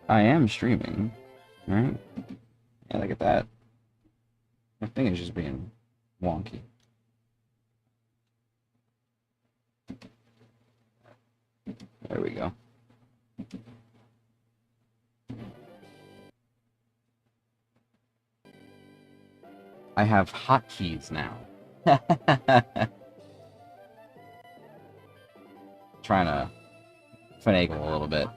I am streaming, right? Yeah, look at that. My thing is just being wonky. There we go. I have hotkeys now. Trying to finagle a little bit.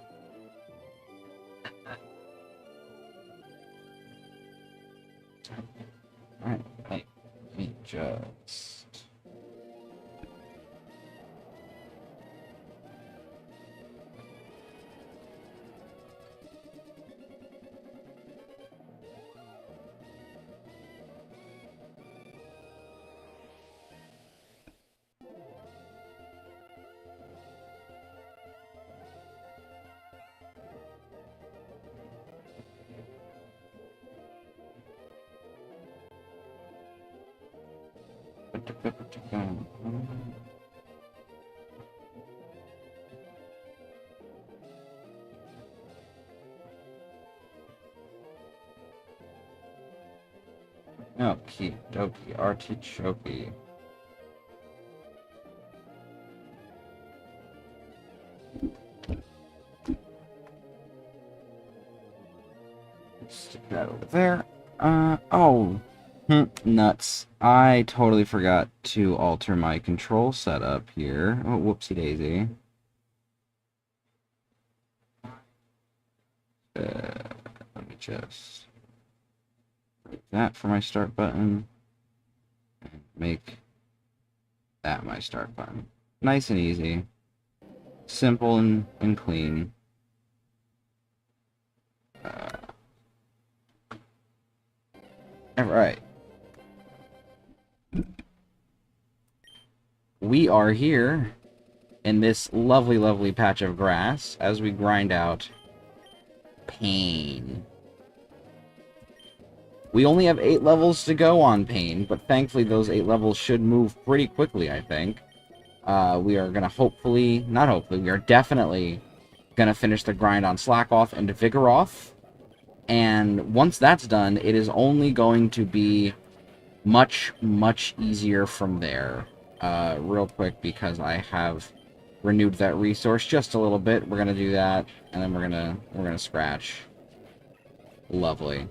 Alright, let me just... Okie dokie, artichoke. Stick that over there. Oh. Nuts. I totally forgot to alter my control setup here. Oh, whoopsie daisy. Let me just make that for my start button. And make that my start button. Nice and easy. Simple and clean. Alright. We are here in this lovely, lovely patch of grass as we grind out Pain. We only have 8 levels to go on Pain, but thankfully those 8 levels should move pretty quickly, I think. We are going to hopefully, not hopefully, we are definitely going to finish the grind on Slakoth and Vigoroth. And once that's done, it is only going to be much, much easier from there. Real quick, because I have renewed that resource just a little bit. We're gonna do that, and then we're gonna scratch. Lovely.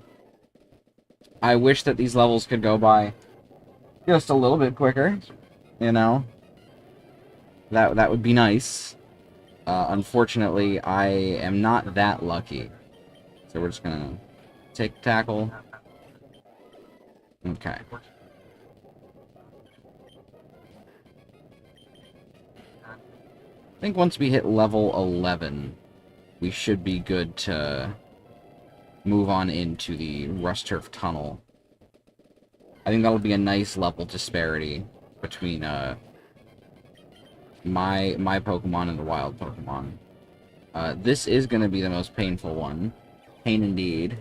I wish that these levels could go by just a little bit quicker, you know? That would be nice. Unfortunately, I am not that lucky. So we're just gonna take tackle. Okay. I think once we hit level 11, we should be good to move on into the Rust Turf Tunnel. I think that'll be a nice level disparity between my Pokemon and the wild Pokemon. This is going to be the most painful one. Pain indeed.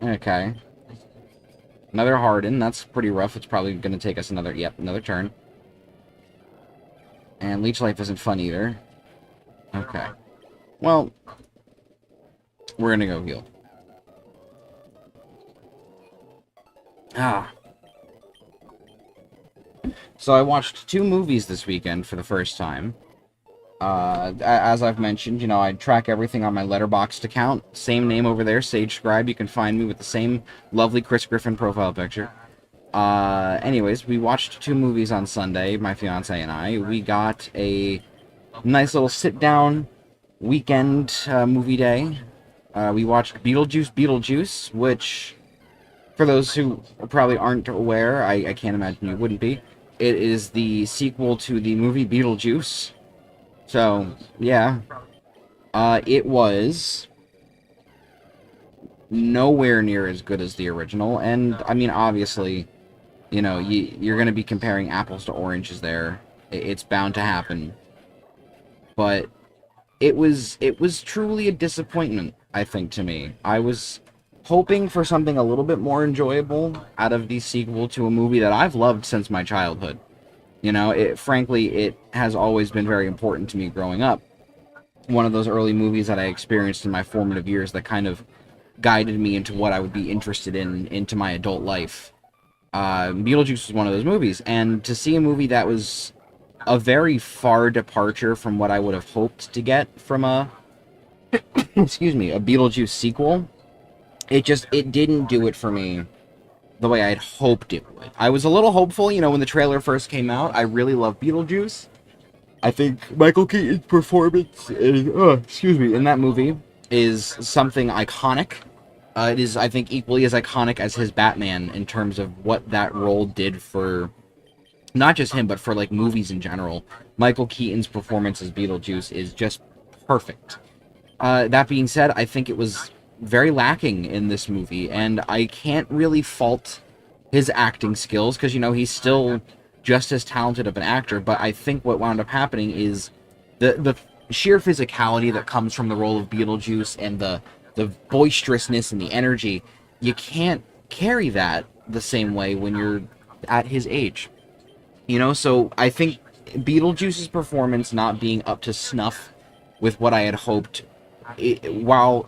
Okay. Another Harden. That's pretty rough. It's probably going to take us another turn. And Leech Life isn't fun either. Okay. Well, we're gonna go heal. So I watched 2 movies this weekend for the first time. As I've mentioned, you know, I track everything on my Letterboxd account. Same name over there, Sage Scribe. You can find me with the same lovely Chris Griffin profile picture. Anyways, we watched 2 movies on Sunday, my fiance and I. We got a nice little sit-down weekend movie day. We watched Beetlejuice, which, for those who probably aren't aware, I can't imagine you wouldn't be, it is the sequel to the movie Beetlejuice. So, yeah. It was nowhere near as good as the original, and, I mean, obviously, you know, you're going to be comparing apples to oranges there. It's bound to happen. But it was truly a disappointment, I think, to me. I was hoping for something a little bit more enjoyable out of the sequel to a movie that I've loved since my childhood. You know, frankly, it has always been very important to me growing up. one of those early movies that I experienced in my formative years that kind of guided me into what I would be interested in into my adult life. Beetlejuice was one of those movies, and to see a movie that was a very far departure from what I would have hoped to get from a excuse me, a Beetlejuice sequel, it didn't do it for me the way I'd hoped it would. I was a little hopeful, when the trailer first came out. I really love Beetlejuice. I think Michael Keaton's performance in that movie is something iconic. It is, I think, equally as iconic as his Batman in terms of what that role did for not just him, but for like movies in general. Michael Keaton's performance as Beetlejuice is just perfect. That being said, I think it was very lacking in this movie, and I can't really fault his acting skills because he's still just as talented of an actor. But I think what wound up happening is the sheer physicality that comes from the role of Beetlejuice and the boisterousness and the energy. You can't carry that the same way when you're at his age. So I think Beetlejuice's performance not being up to snuff with what I had hoped, while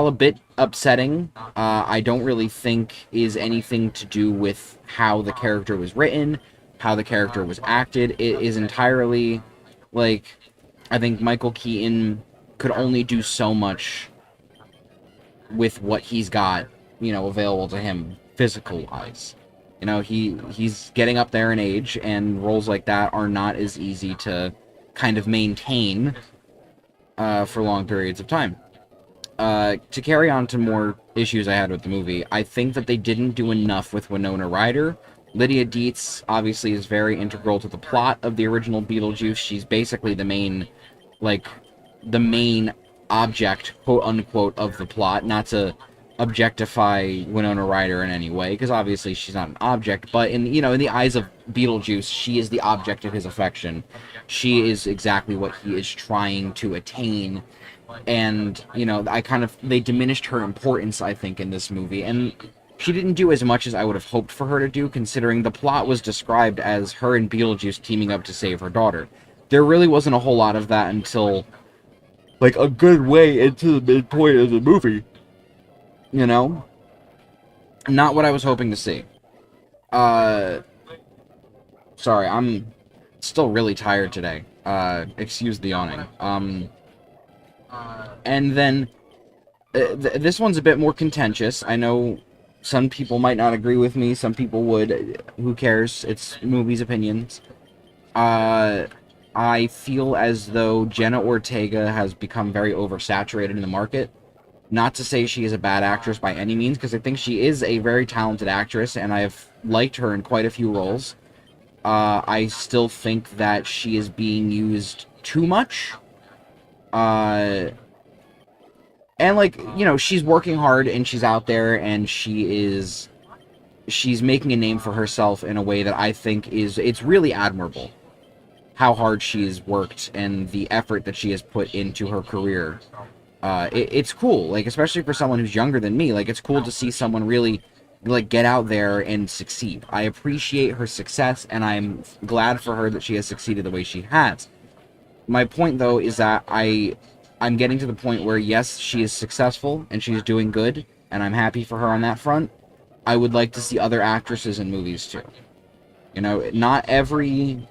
a bit upsetting, I don't really think is anything to do with how the character was written, how the character was acted. It is entirely, I think Michael Keaton could only do so much with what he's got, available to him physical-wise. He's getting up there in age, and roles like that are not as easy to kind of maintain for long periods of time. To carry on to more issues I had with the movie, I think that they didn't do enough with Winona Ryder. Lydia Dietz obviously is very integral to the plot of the original Beetlejuice. She's basically the main object, quote unquote, of the plot. Not to objectify Winona Ryder in any way, because obviously she's not an object, but in the eyes of Beetlejuice, she is the object of his affection. She is exactly what he is trying to attain, and they diminished her importance, I think, in this movie, and she didn't do as much as I would have hoped for her to do, considering the plot was described as her and Beetlejuice teaming up to save her daughter. There really wasn't a whole lot of that until a good way into the midpoint of the movie. Not what I was hoping to see. Sorry, I'm still really tired today. Excuse the yawning. And then, this one's a bit more contentious. I know some people might not agree with me, some people would. Who cares? It's movies' opinions. I feel as though Jenna Ortega has become very oversaturated in the market. Not to say she is a bad actress by any means, because I think she is a very talented actress, and I've liked her in quite a few roles. I still think that she is being used too much. And, she's working hard, and she's out there, and she's making a name for herself in a way that I think it's really admirable. How hard she's worked, and the effort that she has put into her career. It's cool, especially for someone who's younger than me. It's cool to see someone really, get out there and succeed. I appreciate her success, and I'm glad for her that she has succeeded the way she has. My point, though, is that I'm getting to the point where, yes, she is successful, and she's doing good, and I'm happy for her on that front. I would like to see other actresses in movies, too. Not every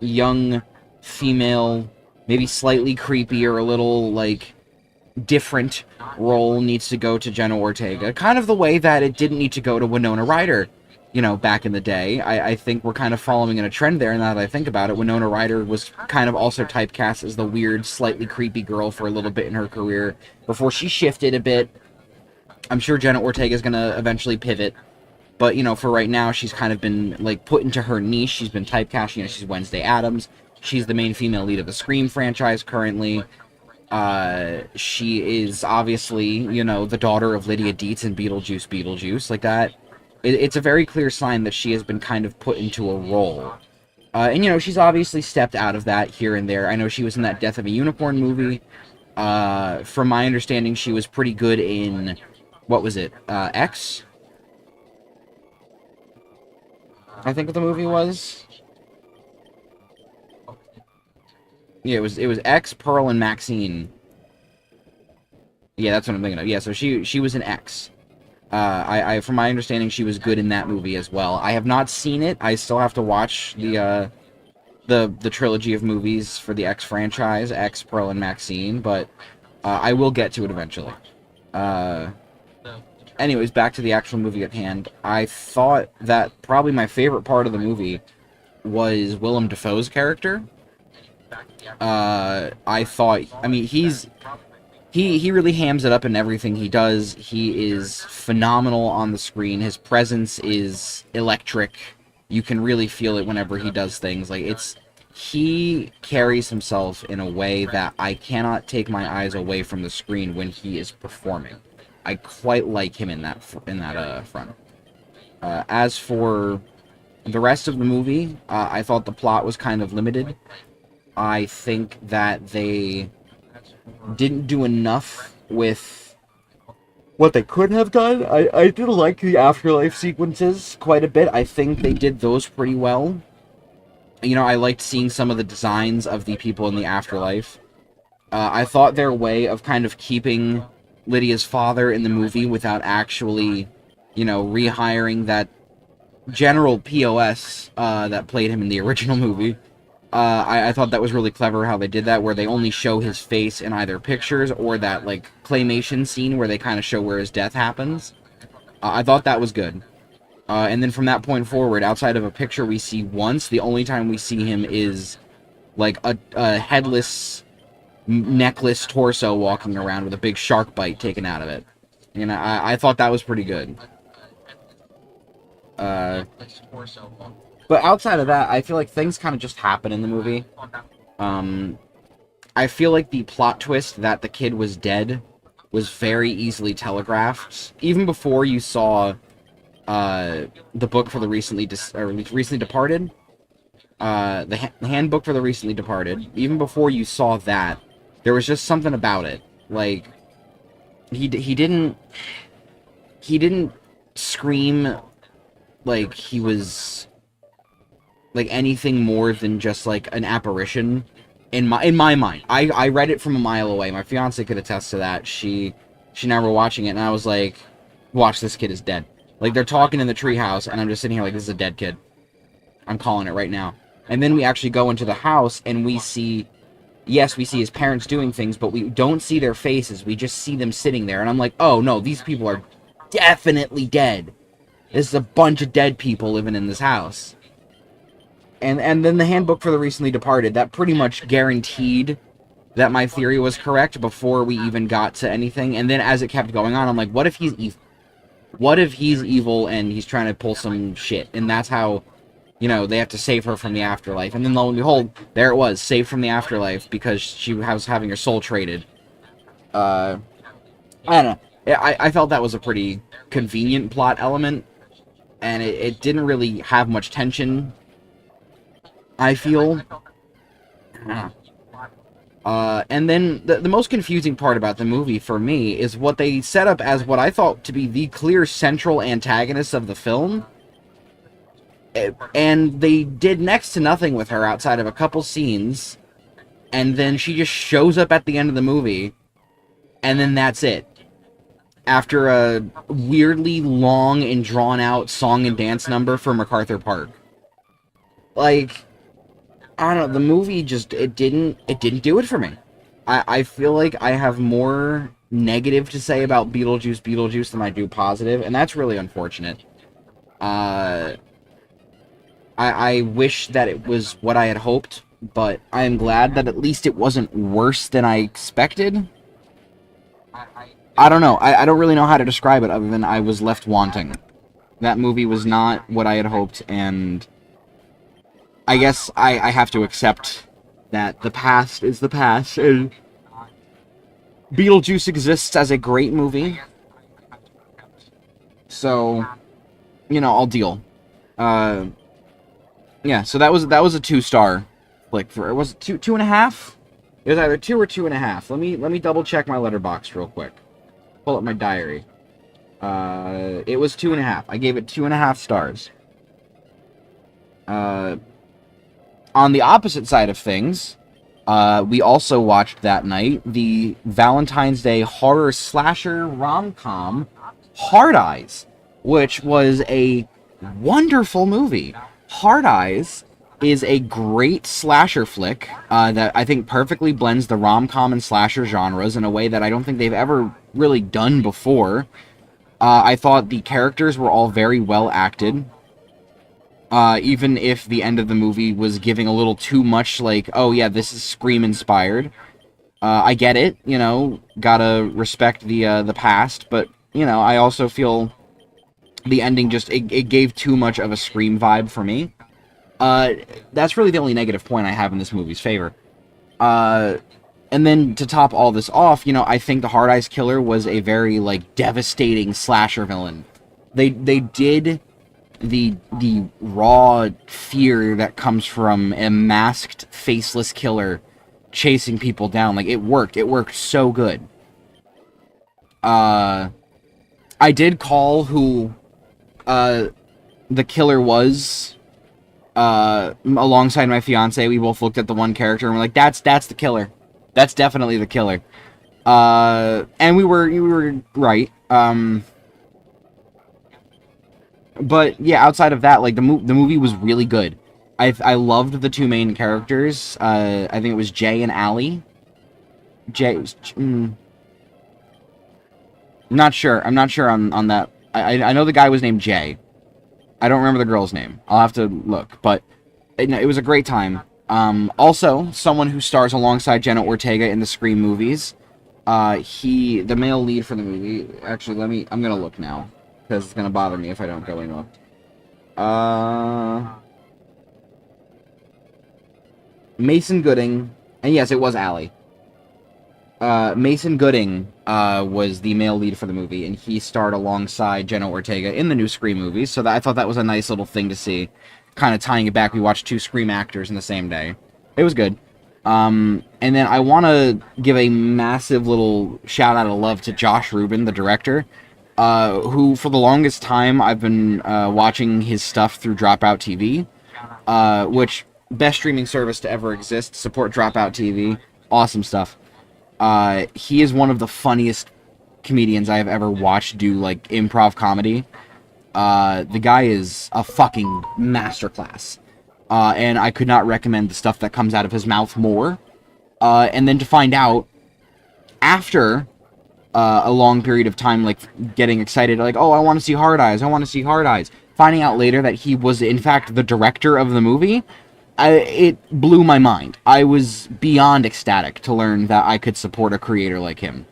young female, maybe slightly creepy or a little, different role needs to go to Jenna Ortega. Kind of the way that it didn't need to go to Winona Ryder, back in the day. I think we're kind of following in a trend there, now that I think about it. Winona Ryder was kind of also typecast as the weird, slightly creepy girl for a little bit in her career, before she shifted a bit. I'm sure Jenna Ortega is going to eventually pivot, but, for right now, she's kind of been, put into her niche. She's been typecast, she's Wednesday Addams. She's the main female lead of the Scream franchise currently. She is obviously, the daughter of Lydia Dietz and Beetlejuice, like that. It's a very clear sign that she has been kind of put into a role. And, she's obviously stepped out of that here and there. I know she was in that Death of a Unicorn movie. From my understanding, she was pretty good in, what was it, X? I think what the movie was. Yeah, it was X, Pearl, and Maxine. Yeah, that's what I'm thinking of. Yeah, so she was an X. From my understanding, she was good in that movie as well. I have not seen it. I still have to watch the trilogy of movies for the X franchise, X, Pearl, and Maxine, but I will get to it eventually. Uh, Anyways, back to the actual movie at hand. I thought that probably my favorite part of the movie was Willem Dafoe's character. I thought, I mean, he really hams it up in everything he does. He is phenomenal on the screen. His presence is electric. You can really feel it whenever he does things. Like, he carries himself in a way that I cannot take my eyes away from the screen when he is performing. I quite like him in that front. As for the rest of the movie, I thought the plot was kind of limited. I think that they didn't do enough with what they could have done. I did like the afterlife sequences quite a bit. I think they did those pretty well. You know, I liked seeing some of the designs of the people in the afterlife. I thought their way of kind of keeping Lydia's father in the movie without actually, you know, rehiring that general POS that played him in the original movie. I thought that was really clever how they did that, where they only show his face in either pictures or that, like, claymation scene where they kind of show where his death happens. I thought that was good. And then from that point forward, outside of a picture we see once, the only time we see him is, like, a headless, necklace torso walking around with a big shark bite taken out of it. And I thought that was pretty good. But outside of that, I feel like things kind of just happen in the movie. I feel like the plot twist that the kid was dead was very easily telegraphed. Even before you saw the book for the recently departed, the handbook for the recently departed, even before you saw that, there was just something about it. Like, he didn't scream like he was like anything more than just like an apparition in my mind. I read it from a mile away. My fiance could attest to that. She and I were watching it, and I was like, "Watch, this kid is dead." Like, they're talking in the treehouse, and I'm just sitting here like, "This is a dead kid. I'm calling it right now." And then we actually go into the house, and we see, yes, we see his parents doing things, but we don't see their faces. We just see them sitting there, and I'm like, "Oh no, these people are definitely dead. This is a bunch of dead people living in this house." And then the handbook for the recently departed, that pretty much guaranteed that my theory was correct before we even got to anything. And then as it kept going on, I'm like, what if he's evil? What if he's evil and he's trying to pull some shit? And that's how, you know, they have to save her from the afterlife. And then lo and behold, there it was, saved from the afterlife because she was having her soul traded. I don't know. I felt that was a pretty convenient plot element, and it didn't really have much tension, I feel. And then the most confusing part about the movie for me is what they set up as what I thought to be the clear central antagonist of the film. And they did next to nothing with her outside of a couple scenes, and then she just shows up at the end of the movie, and then that's it. After a weirdly long and drawn-out song and dance number for MacArthur Park. Like, I don't know, the movie just, it didn't do it for me. I feel like I have more negative to say about Beetlejuice than I do positive, and that's really unfortunate. I wish that it was what I had hoped, but I am glad that at least it wasn't worse than I expected. I don't know. I don't really know how to describe it other than I was left wanting. That movie was not what I had hoped, and I guess I have to accept that the past is the past, and Beetlejuice exists as a great movie. So, you know, I'll deal. Yeah, so that was a 2-star flick. For, was it 2.5? It was either 2 or 2.5. Let me double check my letterbox real quick. Pull up my diary. It was 2.5. I gave it 2.5 stars. On the opposite side of things, We also watched that night the Valentine's Day horror slasher rom-com Hard Eyes, which was a wonderful movie. Hard Eyes is a great slasher flick that I think perfectly blends the rom-com and slasher genres in a way that I don't think they've ever really done before. I thought the characters were all very well acted. Even if the end of the movie was giving a little too much, like, oh yeah, this is Scream-inspired. I get it, you know, gotta respect the past, but, you know, I also feel the ending just, it gave too much of a Scream vibe for me. That's really the only negative point I have in this movie's favor. And then to top all this off, you know, I think the Hard Eyes Killer was a very, like, devastating slasher villain. They did the raw fear that comes from a masked, faceless killer chasing people down. Like, it worked. It worked so good. I did call who the killer was alongside my fiance. We both looked at the one character and we're like, that's the killer. That's definitely the killer. And we were right. But yeah, outside of that, like the movie was really good. I loved the two main characters. I think it was Jay and Allie. Not sure. I'm not sure on that. I know the guy was named Jay. I don't remember the girl's name. I'll have to look. But it was a great time. Also, someone who stars alongside Jenna Ortega in the Scream movies. The male lead for the movie. Actually, I'm gonna look now, because it's gonna bother me if I don't go and look. Mason Gooding, and yes, it was Allie. Mason Gooding was the male lead for the movie, and he starred alongside Jenna Ortega in the new Scream movies, so I thought that was a nice little thing to see. Kind of tying it back, we watched two Scream actors in the same day. It was good. And then I want to give a massive little shout out of love to Josh Rubin, the director, who for the longest time I've been watching his stuff through Dropout TV, which, best streaming service to ever exist. Support Dropout TV. Awesome stuff. He is one of the funniest comedians I have ever watched do, like, improv comedy. The guy is a fucking masterclass. And I could not recommend the stuff that comes out of his mouth more. And then to find out, after a long period of time, like, getting excited, like, oh, I want to see Hard Eyes, I want to see Hard Eyes. Finding out later that he was, in fact, the director of the movie, it blew my mind. I was beyond ecstatic to learn that I could support a creator like him.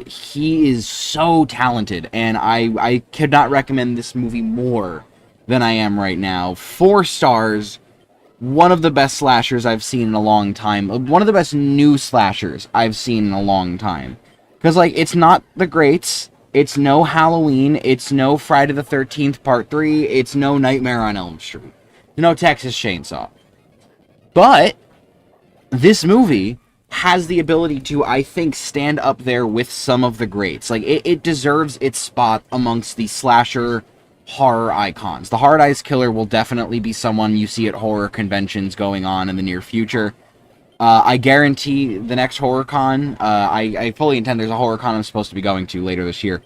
He is so talented, and I could not recommend this movie more than I am right now. 4 stars, one of the best slashers I've seen in a long time. One of the best new slashers I've seen in a long time. Because, like, it's not the greats, it's no Halloween, it's no Friday the 13th Part 3, it's no Nightmare on Elm Street. No Texas Chainsaw. But this movie has the ability to, I think, stand up there with some of the greats. Like, it deserves its spot amongst the slasher horror icons. The Hard Eyes Killer will definitely be someone you see at horror conventions going on in the near future. I guarantee the next horror con, I fully intend there's a horror con I'm supposed to be going to later this year.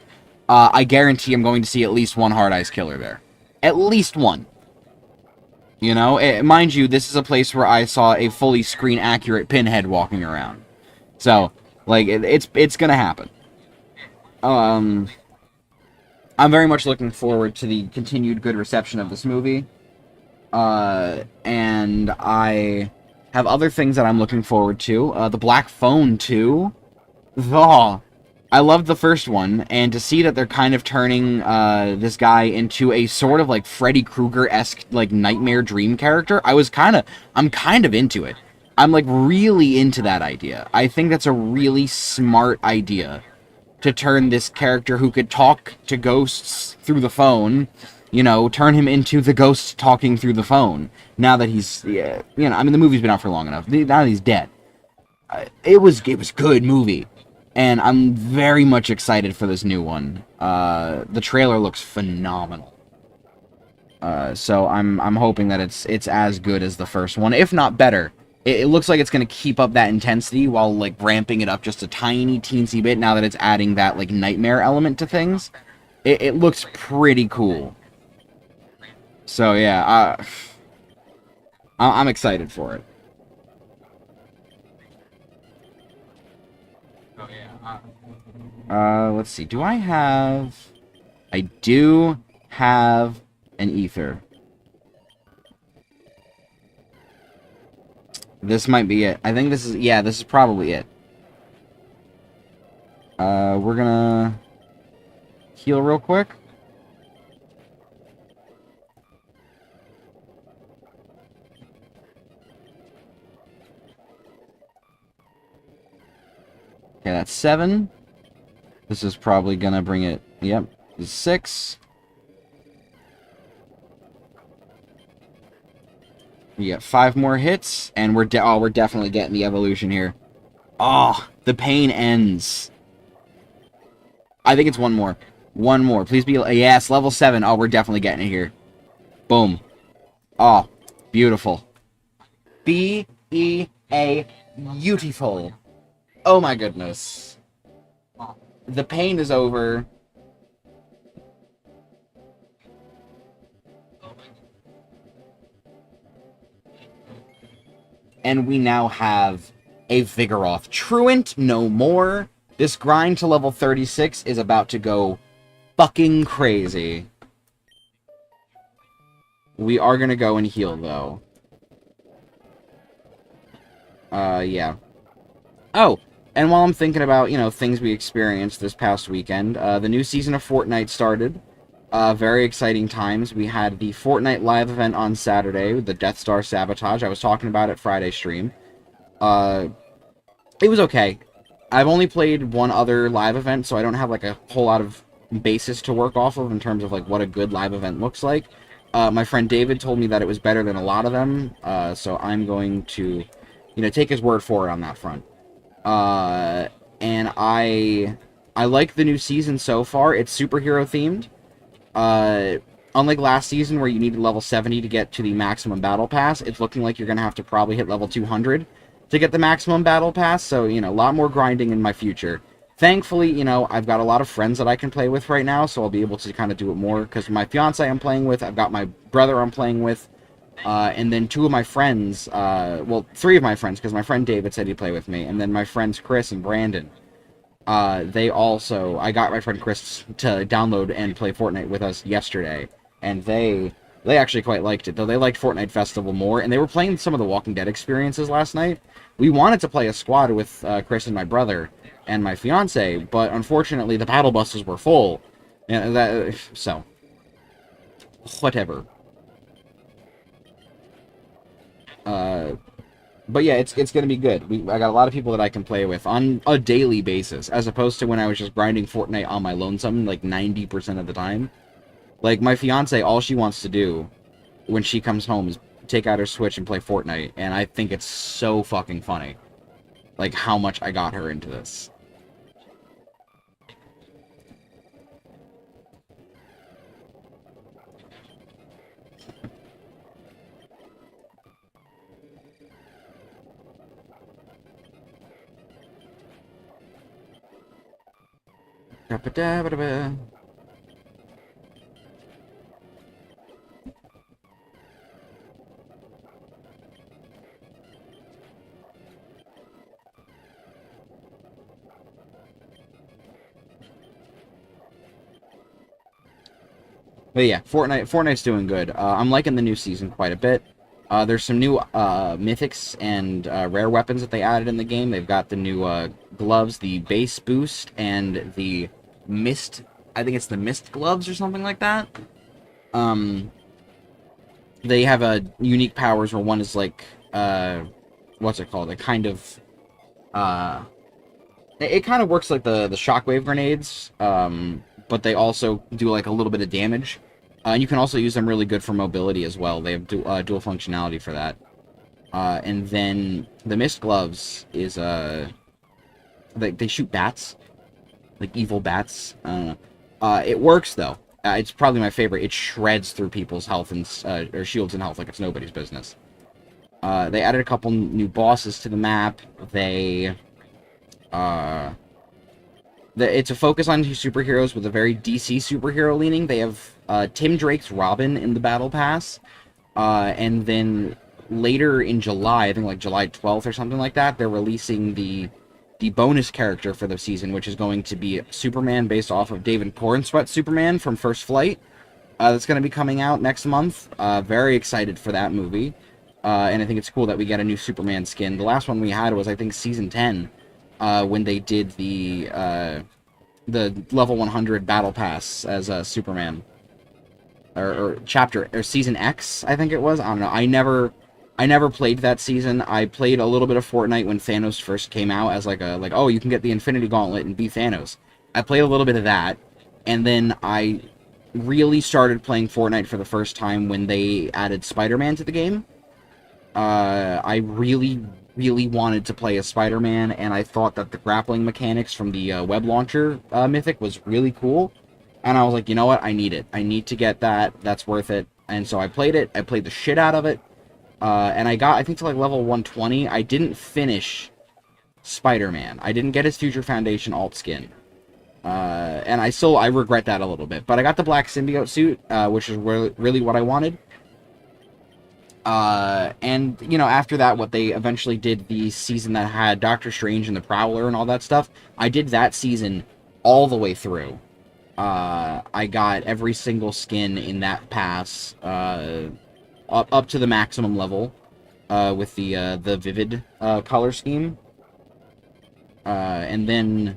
I guarantee I'm going to see at least one Hard Eyes Killer there. At least one. You know, mind you, this is a place where I saw a fully screen-accurate Pinhead walking around. So, like, it's gonna happen. I'm very much looking forward to the continued good reception of this movie. And I have other things that I'm looking forward to. The Black Phone 2. Oh, I loved the first one, and to see that they're kind of turning this guy into a sort of like Freddy Krueger-esque like nightmare dream character, I'm kind of into it. I'm like really into that idea. I think that's a really smart idea to turn this character who could talk to ghosts through the phone, you know, turn him into the ghost talking through the phone. Now that he's, yeah, you know, I mean, the movie's been out for long enough. Now that he's dead. It was good movie. And I'm very much excited for this new one. The trailer looks phenomenal. So I'm hoping that it's as good as the first one, if not better. it looks like it's going to keep up that intensity while, like, ramping it up just a tiny, teensy bit now that it's adding that, like, nightmare element to things. It looks pretty cool. So, yeah, I'm excited for it. Let's see. Do I have... I do have an ether. This might be it. I think this is... Yeah, this is probably it. We're gonna... heal real quick. Okay, that's 7. This is probably gonna bring it... Yep, 6. We get 5 more hits, and we're definitely getting the evolution here. Oh, the pain ends. I think it's 1 more. 1 more. Please be... Yes, level 7. Oh, we're definitely getting it here. Boom. Oh, beautiful. B-E-A... Beautiful. Oh my goodness. The pain is over. And we now have a Vigoroth. Truant no more. This grind to level 36 is about to go fucking crazy. We are gonna go and heal, though. Yeah. Oh, and while I'm thinking about, you know, things we experienced this past weekend, the new season of Fortnite started. Very exciting times. We had the Fortnite live event on Saturday with the Death Star Sabotage. I was talking about it Friday stream. It was okay. I've only played one other live event, so I don't have, like, a whole lot of basis to work off of in terms of, like, what a good live event looks like. My friend David told me that it was better than a lot of them, so I'm going to, you know, take his word for it on that front. And I like the new season so far. It's superhero themed. Unlike last season where you needed level 70 to get to the maximum battle pass, it's looking like you're gonna have to probably hit level 200 to get the maximum battle pass, so, you know, a lot more grinding in my future. Thankfully, you know, I've got a lot of friends that I can play with right now, so I'll be able to kind of do it more, because my fiance I'm playing with, I've got my brother I'm playing with, and then 2 of my friends, well, 3 of my friends, because my friend David said he'd play with me, and then my friends Chris and Brandon. They also... I got my friend Chris to download and play Fortnite with us yesterday, and they actually quite liked it, though they liked Fortnite Festival more, and they were playing some of the Walking Dead experiences last night. We wanted to play a squad with Chris and my brother and my fiance, but unfortunately the battle buses were full. So, whatever. But yeah, it's going to be good. I got a lot of people that I can play with on a daily basis, as opposed to when I was just grinding Fortnite on my lonesome, like 90% of the time. Like, my fiance, all she wants to do when she comes home is take out her Switch and play Fortnite, and I think it's so fucking funny. Like, how much I got her into this. But yeah, Fortnite's doing good. I'm liking the new season quite a bit. There's some new mythics and rare weapons that they added in the game. They've got the new gloves, the base boost, and the mist. I think it's the mist gloves or something like that. They have unique powers where one is like, what's it called? It kind of works like the shockwave grenades. But they also do like a little bit of damage. And you can also use them really good for mobility as well. They have dual functionality for that. And then the mist gloves is they shoot bats, like evil bats. It works though. It's probably my favorite. It shreds through people's health and or shields and health like it's nobody's business. They added a couple new bosses to the map. It's a focus on superheroes with a very DC superhero leaning. They have Tim Drake's Robin in the Battle Pass. And then later in July, I think like July 12th or something like that, they're releasing the bonus character for the season, which is going to be Superman based off of David Corenswet's Superman from First Flight. That's going to be coming out next month. Very excited for that movie. And I think it's cool that we get a new Superman skin. The last one we had was, I think, Season 10, when they did the level 100 Battle Pass as Superman. Or Season X, I think it was. I don't know. I never played that season. I played a little bit of Fortnite when Thanos first came out as oh, you can get the Infinity Gauntlet and beat Thanos. I played a little bit of that, and then I really started playing Fortnite for the first time when they added Spider-Man to the game. I really, really wanted to play as Spider-Man, and I thought that the grappling mechanics from the web launcher mythic was really cool. And I was like, you know what? I need it. I need to get that. That's worth it. And so I played it. I played the shit out of it. And I got, I think, to like level 120. I didn't finish Spider-Man. I didn't get his Future Foundation alt skin. And I regret that a little bit. But I got the black symbiote suit, which is really what I wanted. And, you know, after that, what they eventually did, the season that had Doctor Strange and the Prowler and all that stuff, I did that season all the way through. I got every single skin in that pass, up to the maximum level, with the vivid, color scheme. And then,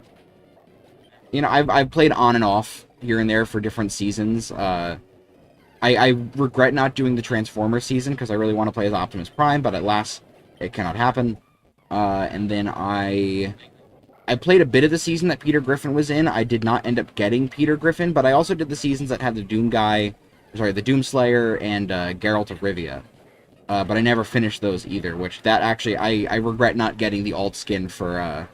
you know, I've played on and off here and there for different seasons. I regret not doing the Transformers season, because I really want to play as Optimus Prime, but at last, it cannot happen. And then I played a bit of the season that Peter Griffin was in. I did not end up getting Peter Griffin, but I also did the seasons that had the Doomslayer and Geralt of Rivia. But I never finished those either, which that actually, I regret not getting the alt skin for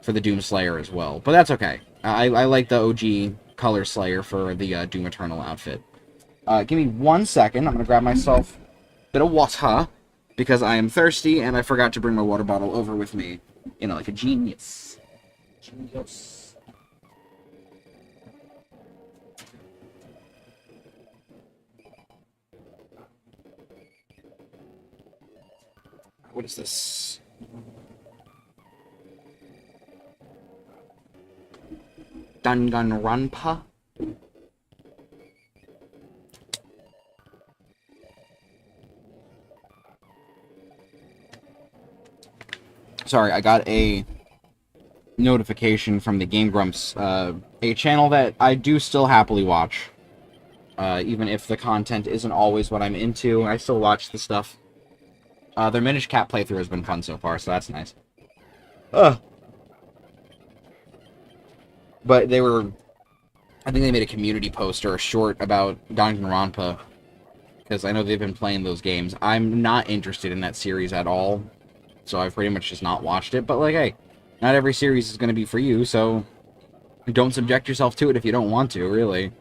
the Doomslayer as well. But that's okay. I like the OG Color Slayer for the Doom Eternal outfit. Give me 1 second. I'm going to grab myself a bit of water, because I am thirsty, and I forgot to bring my water bottle over with me. You know, like a genius. Genius. What is this? Danganronpa? Sorry, I got a notification from the Game Grumps, a channel that I do still happily watch. Even if the content isn't always what I'm into, I still watch the stuff. Their Minish Cap playthrough has been fun so far, so that's nice. But they were... I think they made a community post or a short about Danganronpa, because I know they've been playing those games. I'm not interested in that series at all, so I've pretty much just not watched it. But, like, hey, not every series is going to be for you, so don't subject yourself to it if you don't want to, really.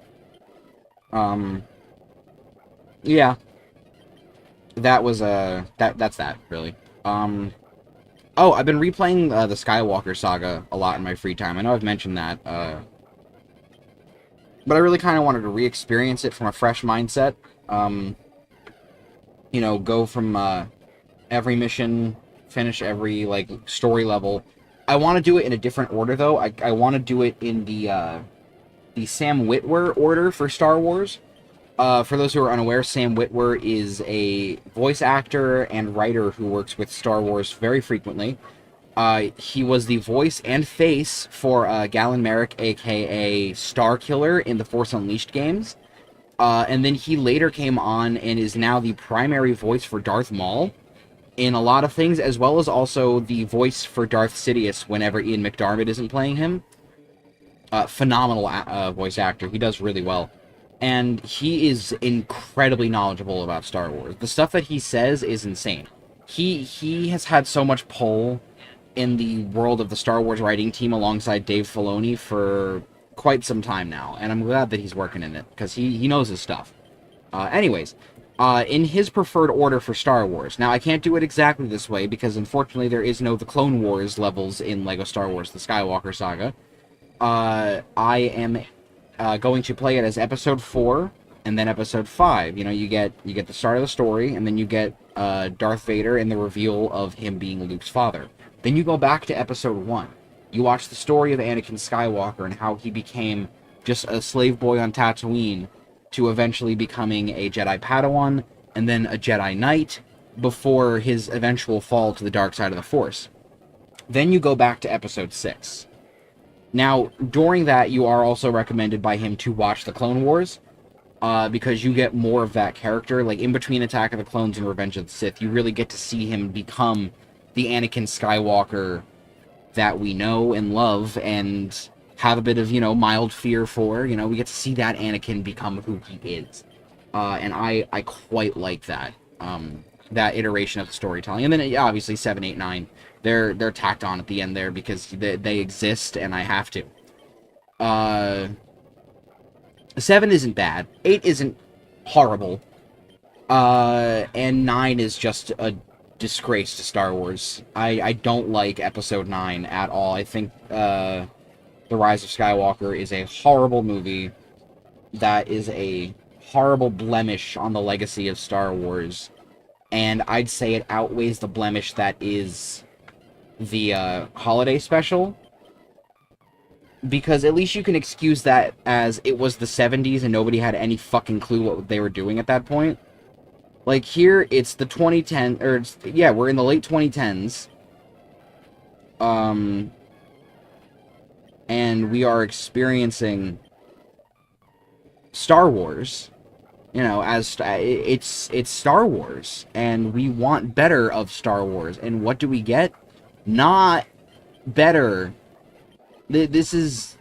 Yeah. That was, that's that, really. Oh, I've been replaying, the Skywalker Saga a lot in my free time. I know I've mentioned that, but I really kind of wanted to re-experience it from a fresh mindset. You know, go from, every mission, finish every, like, story level. I want to do it in a different order, though. I want to do it in the Sam Witwer order for Star Wars. For those who are unaware, Sam Witwer is a voice actor and writer who works with Star Wars very frequently. He was the voice and face for Galen Merrick, a.k.a. Starkiller, in the Force Unleashed games. And then he later came on and is now the primary voice for Darth Maul in a lot of things, as well as also the voice for Darth Sidious whenever Ian McDiarmid isn't playing him. Phenomenal voice actor. He does really well. And he is incredibly knowledgeable about Star Wars. The stuff that he says is insane. He has had so much pull in the world of the Star Wars writing team alongside Dave Filoni for quite some time now. And I'm glad that he's working in it, because he knows his stuff. Anyways, in his preferred order for Star Wars. Now, I can't do it exactly this way, because unfortunately there is no The Clone Wars levels in LEGO Star Wars, The Skywalker Saga. I am going to play it as Episode 4, and then Episode 5. You know, you get the start of the story, and then you get Darth Vader and the reveal of him being Luke's father. Then you go back to Episode 1. You watch the story of Anakin Skywalker and how he became just a slave boy on Tatooine to eventually becoming a Jedi Padawan and then a Jedi Knight before his eventual fall to the dark side of the Force. Then you go back to Episode 6. Now, during that, you are also recommended by him to watch the Clone Wars, because you get more of that character. Like, in between Attack of the Clones and Revenge of the Sith, you really get to see him become the Anakin Skywalker that we know and love and have a bit of, mild fear for. We get to see that Anakin become who he is. And I quite like that, that iteration of the storytelling. And then, obviously, 7, 8, 9, they're tacked on at the end there because they exist and I have to. 7 isn't bad. 8 isn't horrible. And 9 is just a disgrace to Star Wars. I don't like Episode 9 at all. I think, The Rise of Skywalker is a horrible movie that is a horrible blemish on the legacy of Star Wars. And I'd say it outweighs the blemish that is the holiday special. Because at least you can excuse that as it was the 70s and nobody had any fucking clue what they were doing at that point. Like, here, it's the 2010, or, we're in the late 2010s. And we are experiencing Star Wars, as it's Star Wars, and we want better of Star Wars. And what do we get? Not better. This isn't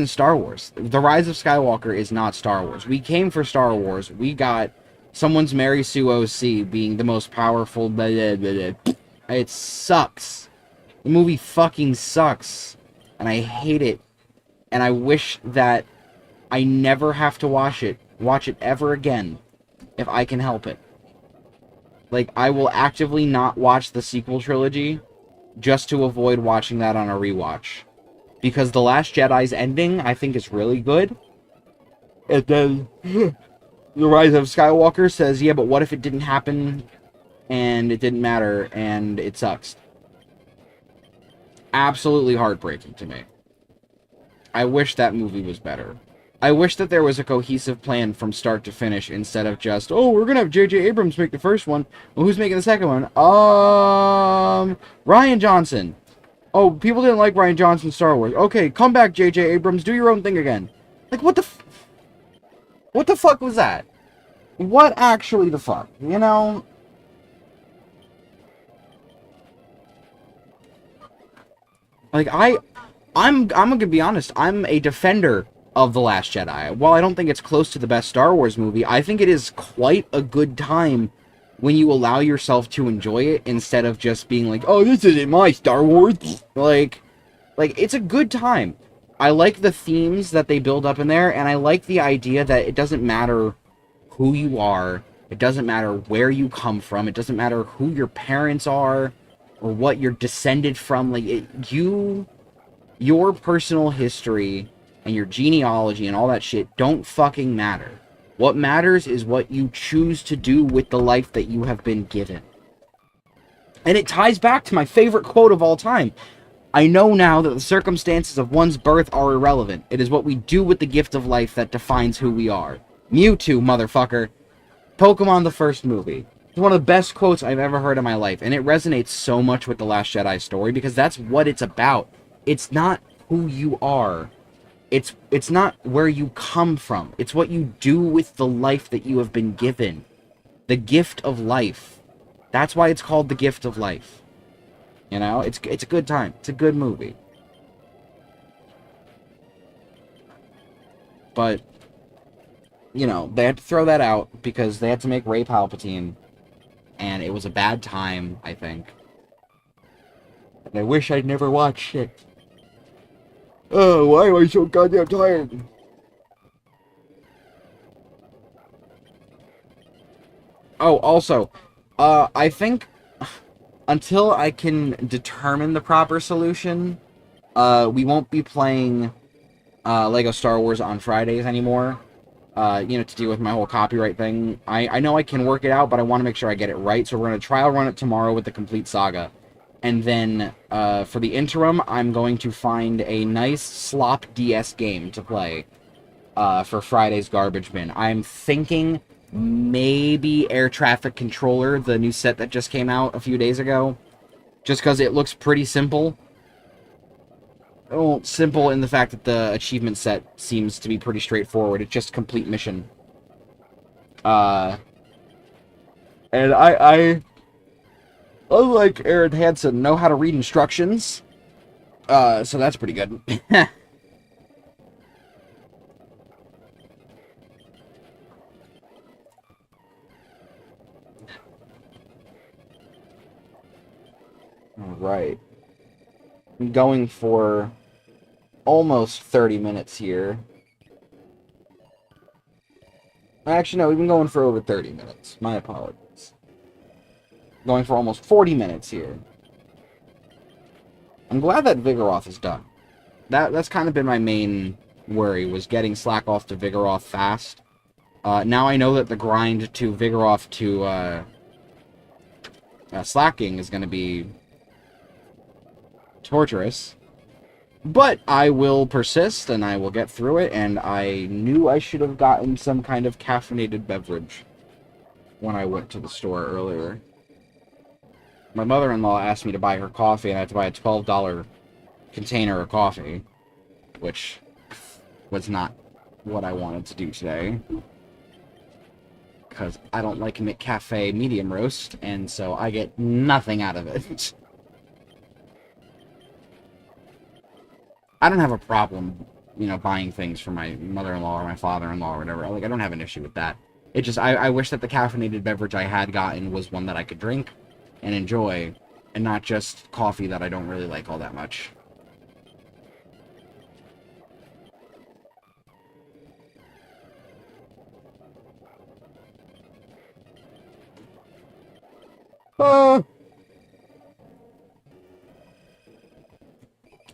Star Wars. The Rise of Skywalker is not Star Wars. We came for Star Wars. We got someone's Mary Sue OC being the most powerful. Blah, blah, blah, blah. It sucks. The movie fucking sucks. And I hate it. And I wish that I never have to watch it ever again, if I can help it. Like, I will actively not watch the sequel trilogy just to avoid watching that on a rewatch. Because The Last Jedi's ending, I think, is really good. And then The Rise of Skywalker says, yeah, but what if it didn't happen, and it didn't matter, and it sucks? Absolutely heartbreaking to me. I wish that movie was better. I wish that there was a cohesive plan from start to finish instead of just, oh, we're gonna have J.J. Abrams make the first one. Well, who's making the second one? Rian Johnson. Oh, people didn't like Rian Johnson's Star Wars. Okay, come back, J.J. Abrams. Do your own thing again. Like, what the fuck was that? What actually the fuck? Like, I'm gonna be honest, I'm a defender of The Last Jedi. While I don't think it's close to the best Star Wars movie, I think it is quite a good time when you allow yourself to enjoy it instead of just being like, oh, this isn't my Star Wars. Like, it's a good time. I like the themes that they build up in there, and I like the idea that it doesn't matter who you are, it doesn't matter where you come from, it doesn't matter who your parents are, or what you're descended from. Like, your personal history and your genealogy and all that shit don't fucking matter. What matters is what you choose to do with the life that you have been given. And it ties back to my favorite quote of all time. I know now that the circumstances of one's birth are irrelevant. It is what we do with the gift of life that defines who we are. Mewtwo, motherfucker. Pokemon the first movie. It's one of the best quotes I've ever heard in my life. And it resonates so much with The Last Jedi story because that's what it's about. It's not who you are. It's not where you come from. It's what you do with the life that you have been given. The gift of life. That's why it's called The Gift of Life. It's a good time. It's a good movie. But, they had to throw that out because they had to make Rey Palpatine. And it was a bad time, I think. And I wish I'd never watched it. Oh, why am I so goddamn tired? Oh, also, I think until I can determine the proper solution, we won't be playing Lego Star Wars on Fridays anymore. You know, to deal with my whole copyright thing. I know I can work it out, but I want to make sure I get it right, so we're going to trial run it tomorrow with the complete saga. And then, for the interim, I'm going to find a nice slop DS game to play, for Friday's garbage bin. I'm thinking maybe Air Traffic Controller, the new set that just came out a few days ago. Just because it looks pretty simple. Well, simple in the fact that the achievement set seems to be pretty straightforward. It's just complete mission. And I unlike Aaron Hansen, know how to read instructions. So that's pretty good. Alright. I'm going for almost 30 minutes here. Actually, no, we've been going for over 30 minutes. My apologies. Going for almost 40 minutes here. I'm glad that Vigoroth is done. That's kind of been my main worry, was getting Slakoth to Vigoroth fast. Now I know that the grind to Vigoroth to Slacking is going to be torturous. But I will persist, and I will get through it, and I knew I should have gotten some kind of caffeinated beverage when I went to the store earlier. My mother-in-law asked me to buy her coffee, and I had to buy a $12 container of coffee, which was not what I wanted to do today. Because I don't like McCafe medium roast, and so I get nothing out of it. I don't have a problem, you know, buying things for my mother-in-law or my father-in-law or whatever. Like, I don't have an issue with that. It just, I wish that the caffeinated beverage I had gotten was one that I could drink and enjoy, and not just coffee that I don't really like all that much.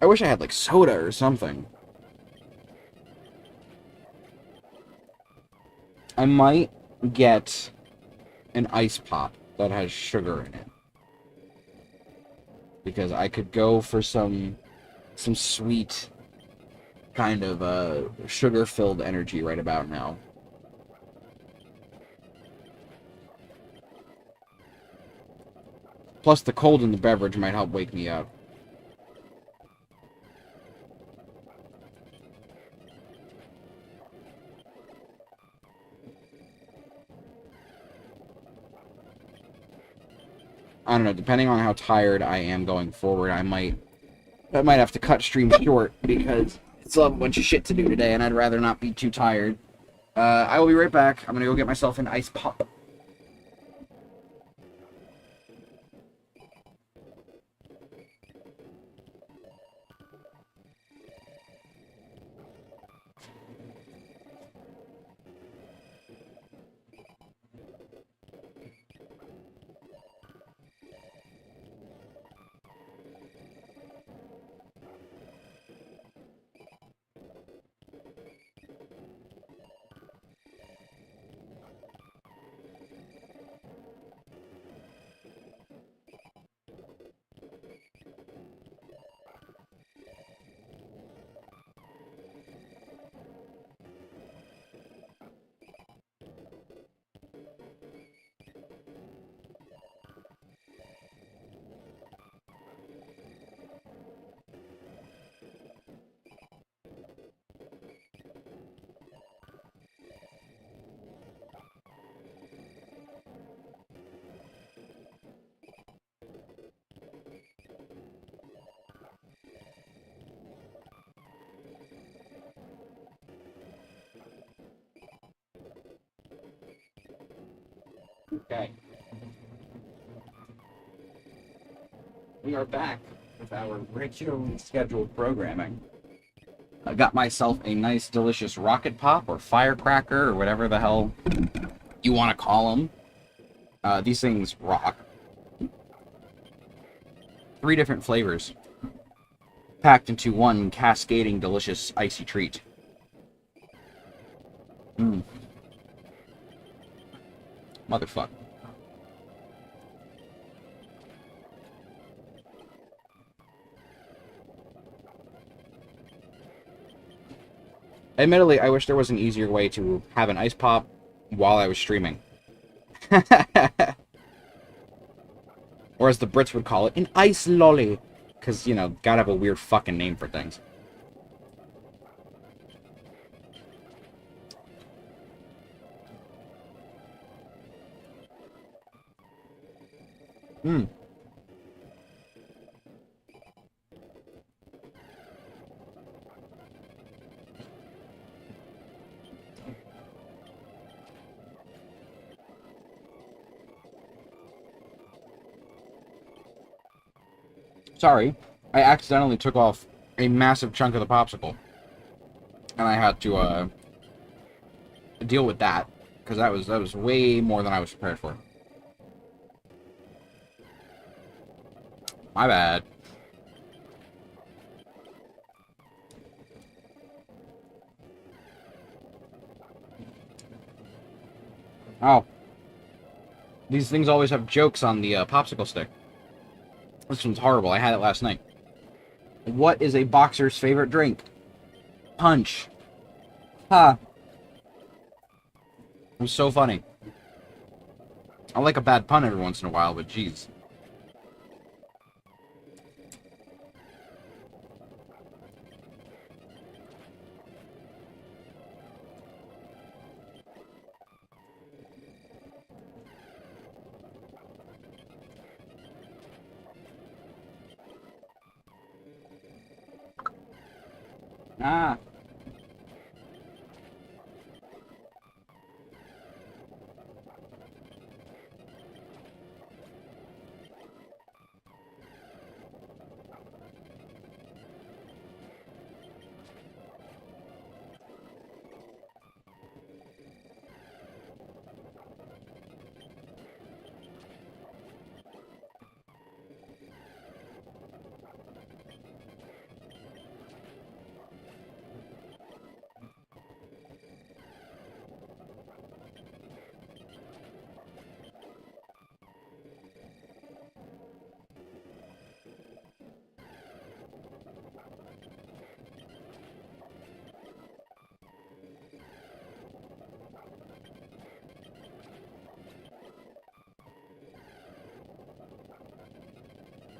I wish I had, like, soda or something. I might get an ice pop that has sugar in it. Because I could go for some sweet kind of sugar-filled energy right about now. Plus, the cold in the beverage might help wake me up. I don't know, depending on how tired I am going forward, I might have to cut stream short, because I still have a bunch of shit to do today, and I'd rather not be too tired. I will be right back. I'm gonna go get myself an ice pop. Okay. We are back with our regularly scheduled programming. I got myself a nice, delicious rocket pop or firecracker or whatever the hell you want to call them. These things rock. 3 different flavors, packed into one cascading, delicious, icy treat. Mmm. Motherfucker. Admittedly, I wish there was an easier way to have an ice pop while I was streaming. Or as the Brits would call it, an ice lolly. Because, you know, gotta have a weird fucking name for things. Hmm. Sorry, I accidentally took off a massive chunk of the popsicle. And I had to, deal with that. Because that was way more than I was prepared for. My bad. Oh. These things always have jokes on the popsicle stick. This one's horrible. I had it last night. What is a boxer's favorite drink? Punch. Ha. It was so funny. I like a bad pun every once in a while, but jeez. Ah.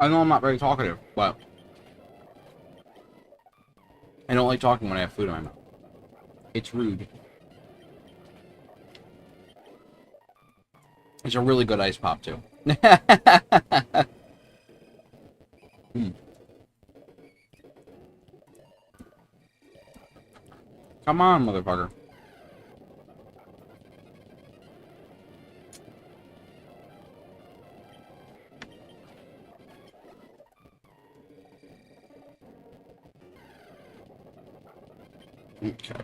I know I'm not very talkative, but I don't like talking when I have food in my mouth. It's rude. It's a really good ice pop, too. Hmm. Come on, motherfucker. Okay.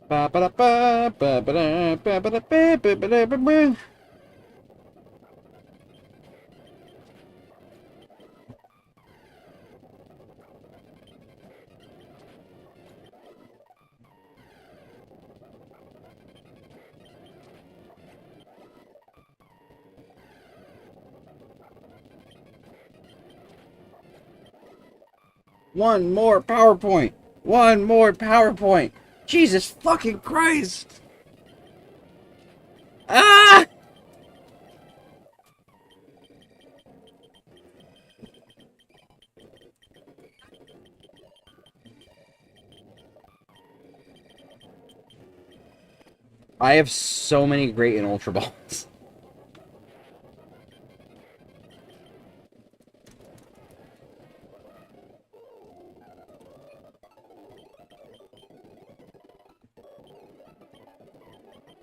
Ba ba da ba ba ba da ba ba da ba ba ba da ba ba. One more PowerPoint. One more PowerPoint. Jesus fucking Christ. Ah! I have so many great and Ultra Balls.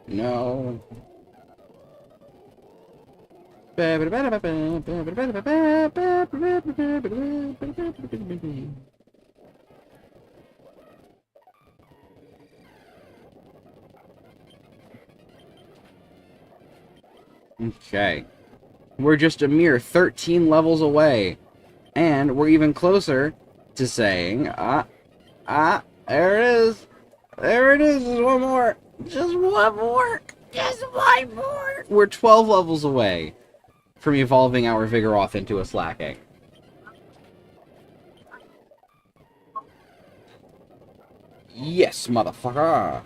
No. Okay. We're just a mere 13 levels away. And we're even closer to saying, there it is. There it is. Just one more. Just one more. Just one more. We're 12 levels away from evolving our Vigoroth into a Slakoth. Yes, motherfucker.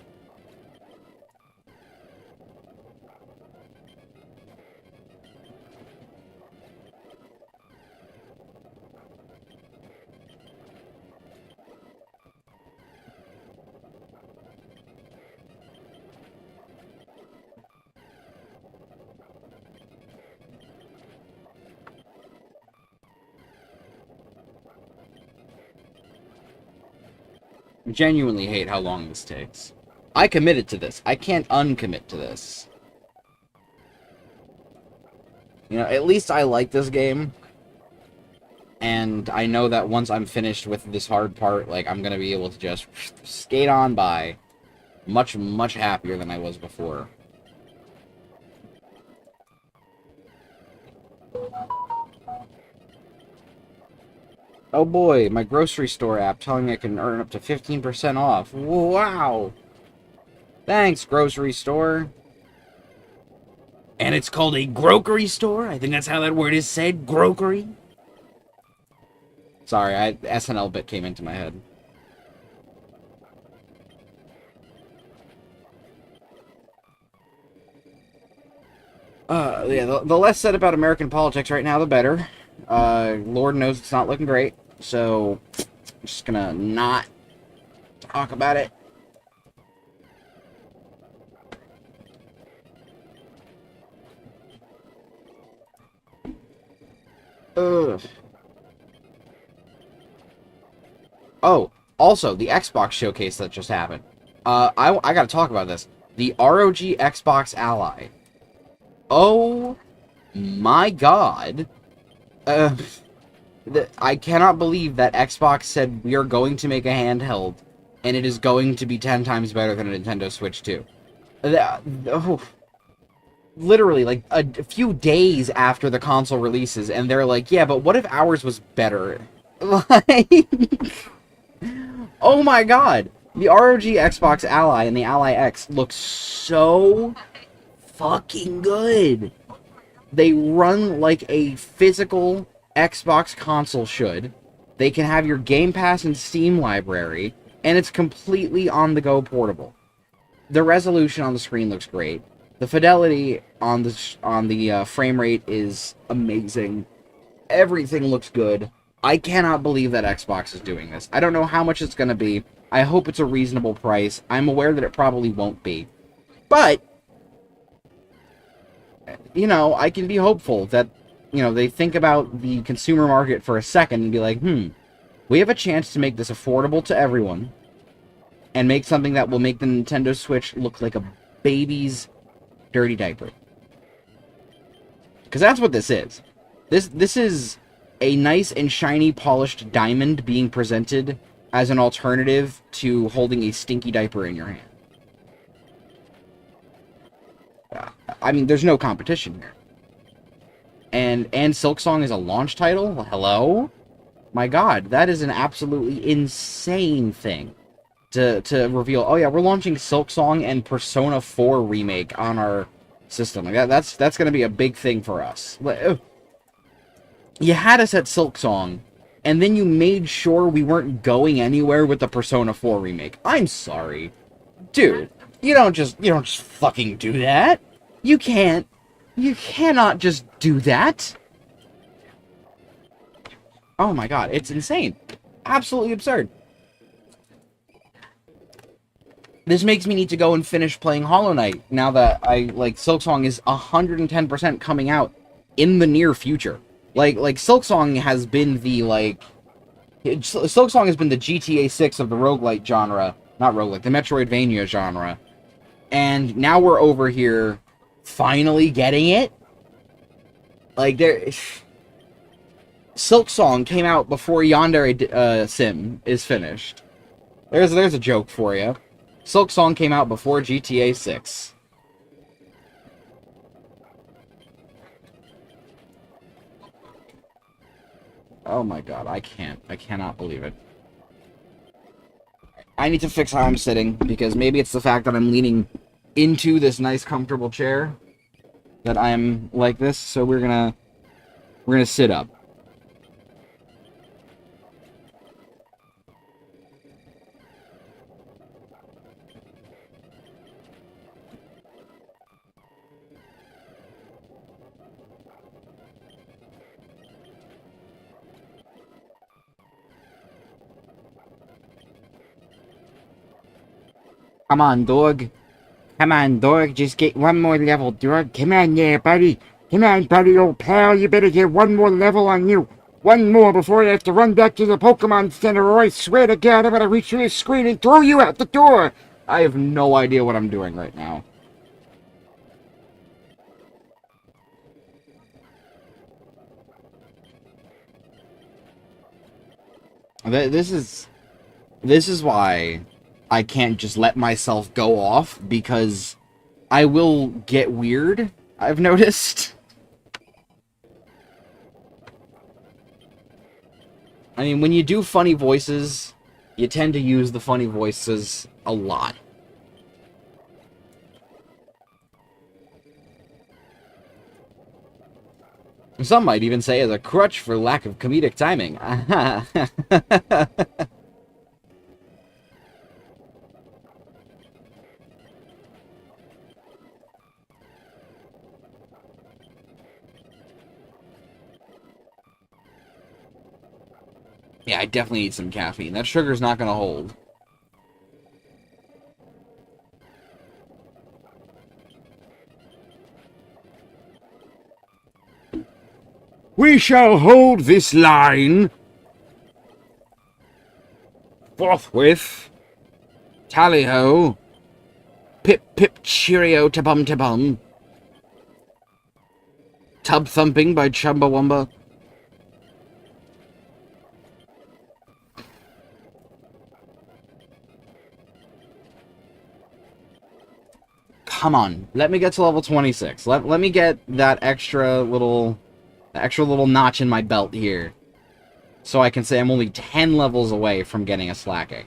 Genuinely hate how long this takes. I committed to this. I can't uncommit to this. You know, at least I like this game. And I know that once I'm finished with this hard part, like, I'm gonna be able to just skate on by much, much happier than I was before. Oh boy, my grocery store app telling me I can earn up to 15% off. Wow! Thanks, grocery store. And it's called a grocery store? I think that's how that word is said, grocery. Sorry, SNL bit came into my head. Yeah, the less said about American politics right now, the better. Lord knows it's not looking great, so I'm just gonna not talk about it. Ugh. Oh, also, the Xbox showcase that just happened. I gotta talk about this. The ROG Xbox Ally. Oh my god. I cannot believe that Xbox said we are going to make a handheld, and it is going to be 10 times better than a Nintendo Switch 2. Literally, like, a few days after the console releases, and they're like, yeah, but what if ours was better? Like, oh my god! The ROG Xbox Ally and the Ally X look so fucking good! They run like a physical Xbox console should. They can have your Game Pass and Steam library, and it's completely on-the-go portable. The resolution on the screen looks great. The fidelity on the frame rate is amazing. Everything looks good. I cannot believe that Xbox is doing this. I don't know how much it's going to be. I hope it's a reasonable price. I'm aware that it probably won't be. But, you know, I can be hopeful that, you know, they think about the consumer market for a second and be like, we have a chance to make this affordable to everyone and make something that will make the Nintendo Switch look like a baby's dirty diaper. Because that's what this is. This is a nice and shiny polished diamond being presented as an alternative to holding a stinky diaper in your hand. I mean, there's no competition here. And Silksong is a launch title? Hello? My god, that is an absolutely insane thing to reveal. Oh yeah, we're launching Silksong and Persona 4 Remake on our system. Like that's going to be a big thing for us. You had us at Silksong, and then you made sure we weren't going anywhere with the Persona 4 Remake. I'm sorry. Dude, you don't just fucking do that. You cannot just do that. Oh my god, it's insane. Absolutely absurd. This makes me need to go and finish playing Hollow Knight now that Silksong is 110% coming out in the near future. Like Silksong has been the, Silksong has been the GTA 6 of the roguelite genre. Not roguelite, the Metroidvania genre. And now we're over here finally getting it. Like, Silksong came out before Yandere Sim is finished. There's a joke for you. Silksong came out before GTA 6. Oh my god, I can't. I cannot believe it. I need to fix how I'm sitting, because maybe it's the fact that I'm leaning into this nice comfortable chair that I'm like this, so we're gonna sit up. Come on, dog. Come on, dog. Just get one more level, dog. Come on there, buddy. Come on, buddy, old pal. You better get one more level on you. One more before you have to run back to the Pokemon Center, or I swear to God, I'm gonna reach through the screen and throw you out the door. I have no idea what I'm doing right now. This is why I can't just let myself go off, because I will get weird, I've noticed. I mean, when you do funny voices, you tend to use the funny voices a lot. Some might even say as a crutch for lack of comedic timing. Yeah, I definitely need some caffeine. That sugar's not going to hold. We shall hold this line forthwith. Tally-ho. Pip-pip cheerio ta-bum-ta-bum. Tub-thumping by Chumbawamba. Come on, let me get to level 26. Let me get that extra little notch in my belt here, so I can say I'm only 10 levels away from getting a slacking.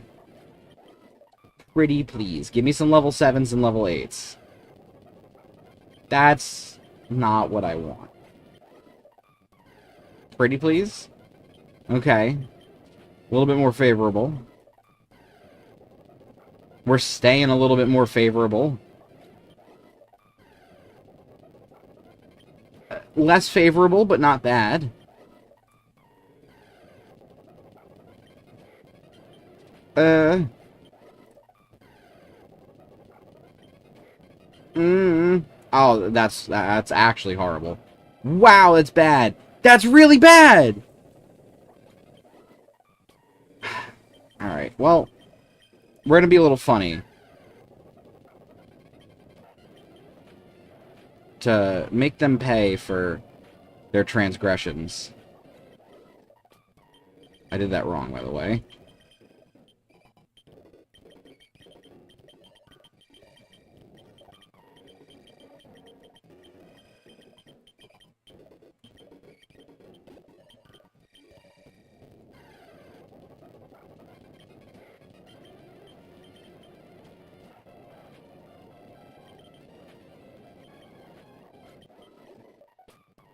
Pretty please, give me some level 7s and level 8s. That's not what I want. Pretty please? Okay. A little bit more favorable. We're staying a little bit more favorable. Less favorable, but not bad. Oh, that's actually horrible. Wow, that's bad. That's really bad! Alright, well, we're gonna be a little funny. To make them pay for their transgressions. I did that wrong, by the way.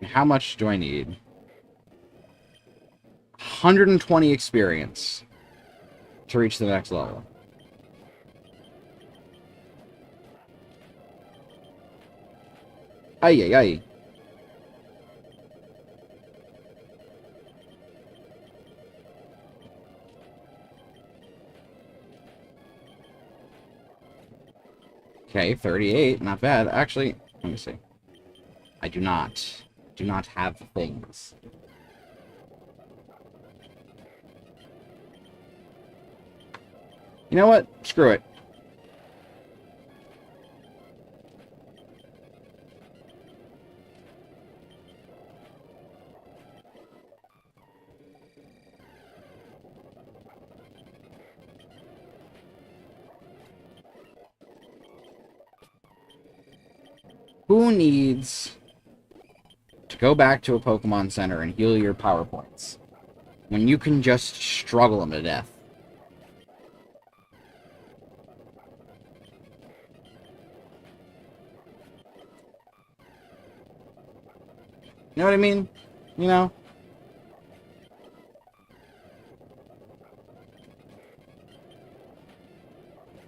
How much do I need? 120 experience to reach the next level. Ay, ay, ay. Okay, 38, not bad. Actually, let me see. I do not have things. You know what? Screw it. Who needs to go back to a Pokemon Center and heal your power points? When you can just struggle them to death. You know what I mean? You know?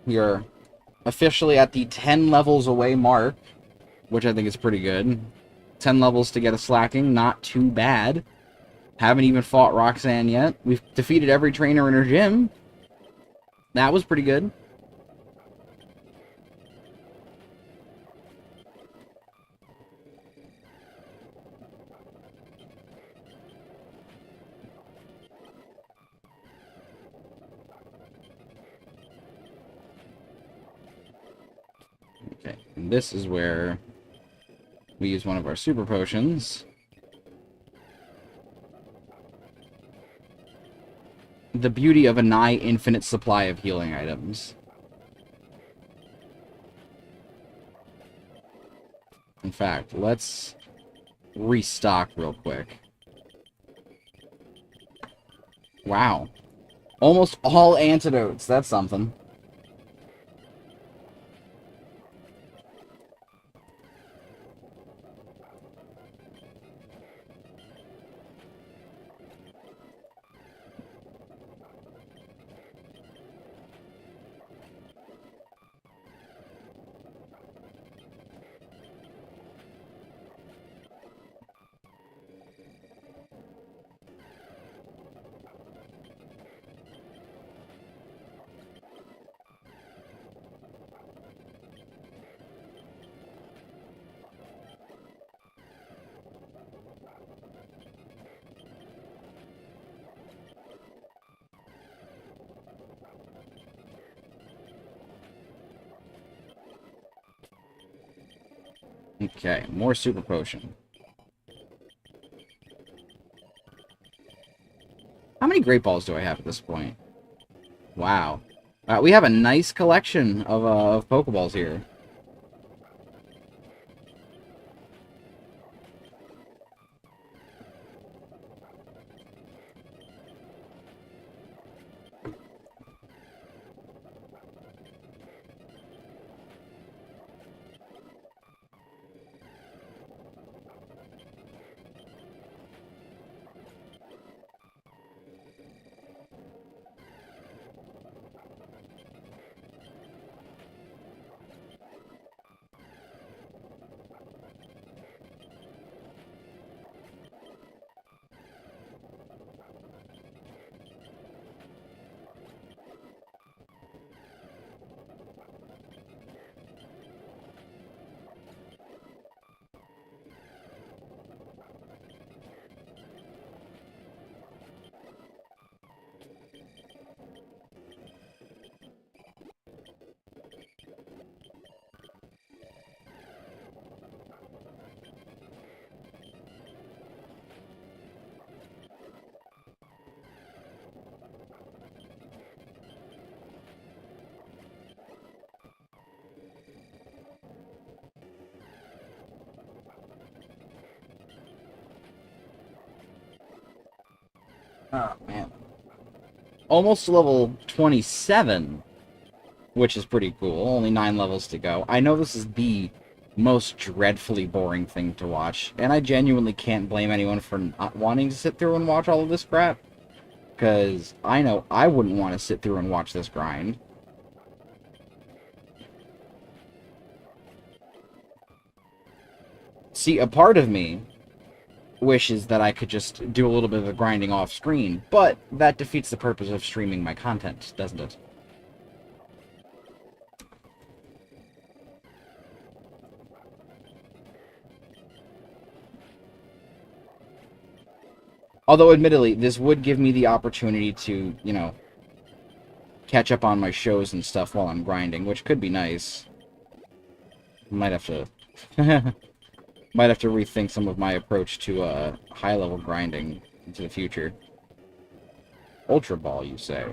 You're officially at the 10 levels away mark, which I think is pretty good. 10 levels to get a slacking, not too bad. Haven't even fought Roxanne yet. We've defeated every trainer in her gym. That was pretty good. Okay, and this is where we use one of our super potions. The beauty of a nigh infinite supply of healing items. In fact, let's restock real quick. Wow. Almost all antidotes. That's something. Okay, more super potion. How many great balls do I have at this point? Wow. We have a nice collection of Pokeballs here. Oh, man. Almost level 27, which is pretty cool. Only 9 levels to go. I know this is the most dreadfully boring thing to watch, and I genuinely can't blame anyone for not wanting to sit through and watch all of this crap, because I know I wouldn't want to sit through and watch this grind. See, a part of me wishes that I could just do a little bit of the grinding off screen, but that defeats the purpose of streaming my content, doesn't it? Although, admittedly, this would give me the opportunity to, you know, catch up on my shows and stuff while I'm grinding, which could be nice. Might have to... might have to rethink some of my approach to high-level grinding into the future. Ultra Ball, you say?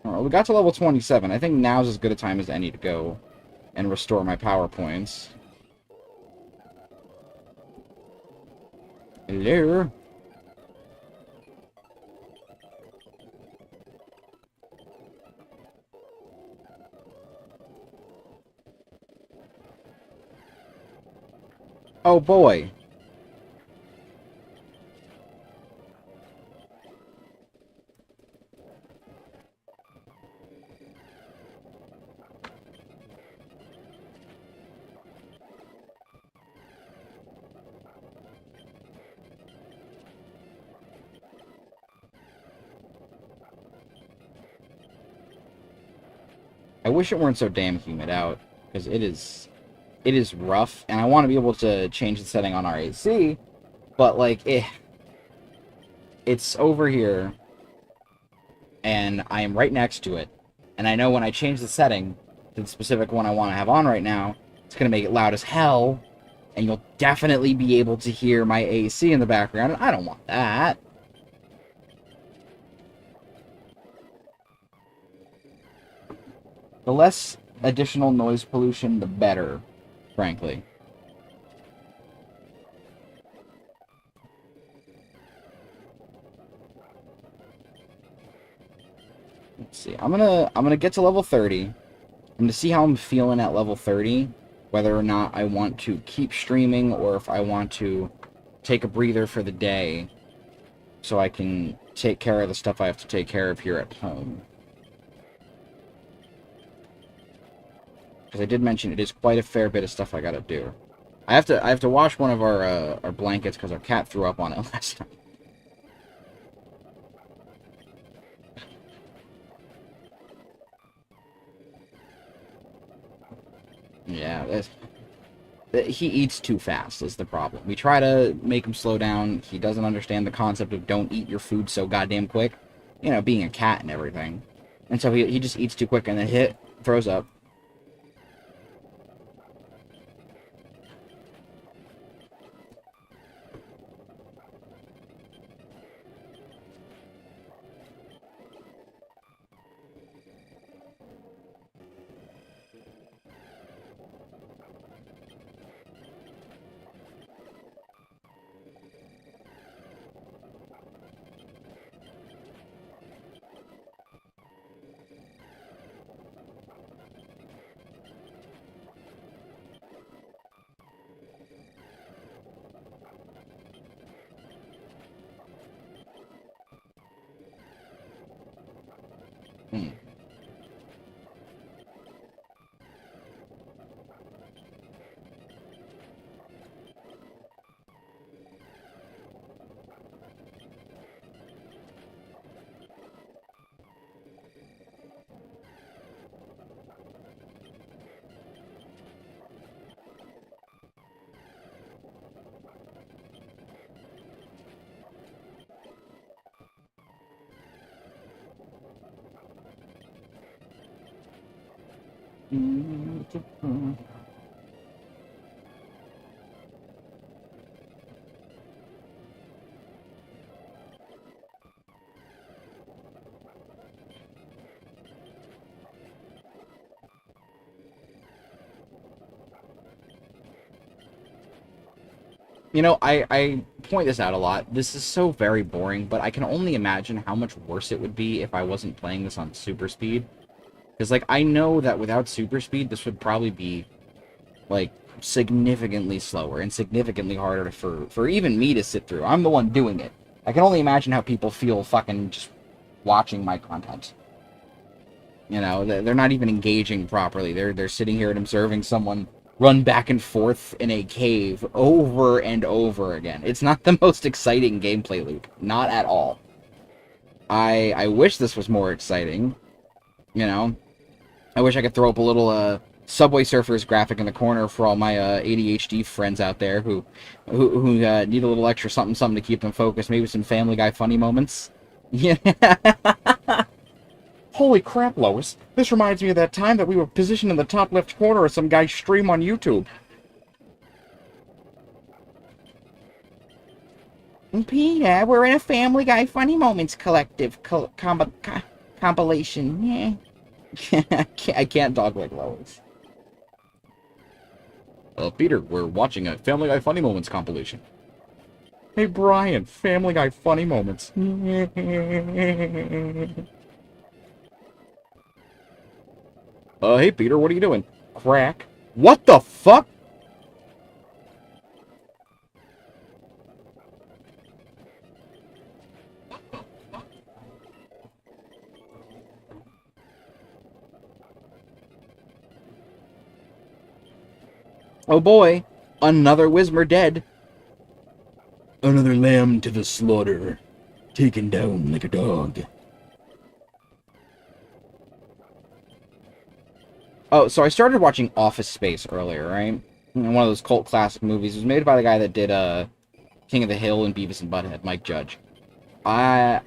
Alright, we got to level 27. I think now's as good a time as any to go and restore my power points. Hello? Oh boy. I wish it weren't so damn humid out, because it is rough, and I want to be able to change the setting on our AC, but like it's over here, and I am right next to it, and I know when I change the setting to the specific one I want to have on right now, it's gonna make it loud as hell, and you'll definitely be able to hear my AC in the background, and I don't want that. The less additional noise pollution, the better, frankly. Let's see. I'm gonna get to level 30. I'm gonna see how I'm feeling at level 30, whether or not I want to keep streaming or if I want to take a breather for the day so I can take care of the stuff I have to take care of here at home. Because I did mention it is quite a fair bit of stuff I gotta do. I have to wash one of our blankets because our cat threw up on it last time. Yeah, he eats too fast is the problem. We try to make him slow down. He doesn't understand the concept of don't eat your food so goddamn quick. You know, being a cat and everything. And so he just eats too quick and then throws up. Hmm. You know, I point this out a lot. This is so very boring, but I can only imagine how much worse it would be if I wasn't playing this on super speed. Because, like, I know that without super speed, this would probably be, like, significantly slower and significantly harder for even me to sit through. I'm the one doing it. I can only imagine how people feel fucking just watching my content. You know, they're not even engaging properly. They're sitting here and observing someone run back and forth in a cave over and over again. It's not the most exciting gameplay loop. Not at all. I wish this was more exciting. You know? I wish I could throw up a little Subway Surfers graphic in the corner for all my ADHD friends out there who need a little extra something to keep them focused. Maybe some Family Guy funny moments. Yeah. Holy crap, Lois. This reminds me of that time that we were positioned in the top left corner of some guy's stream on YouTube. Peter, we're in a Family Guy Funny Moments collective. Compilation. Yeah. I can't talk like Lois. Peter, we're watching a Family Guy Funny Moments compilation. Hey, Brian, Family Guy Funny Moments. Hey, Peter, what are you doing? Crack. What the fuck? Oh boy, another Whismer dead. Another lamb to the slaughter, taken down like a dog. Oh, so I started watching Office Space earlier, right? One of those cult classic movies. It was made by the guy that did King of the Hill and Beavis and Butthead, Mike Judge. I've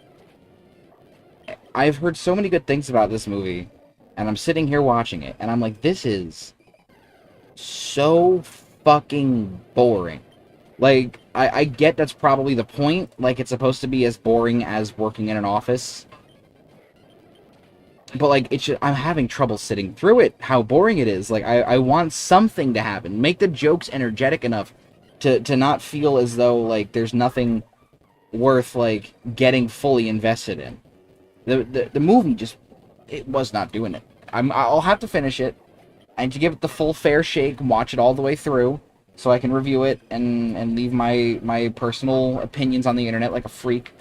heard so many good things about this movie, and I'm sitting here watching it, and I'm like, this is so fucking boring. Like, I get that's probably the point. Like, it's supposed to be as boring as working in an office. But, like, I'm having trouble sitting through it, how boring it is. Like, I want something to happen. Make the jokes energetic enough to not feel as though, like, there's nothing worth, like, getting fully invested in. The movie just, it was not doing it. I'll have to finish it. I need to give it the full fair shake and watch it all the way through so I can review it and leave my personal opinions on the internet like a freak.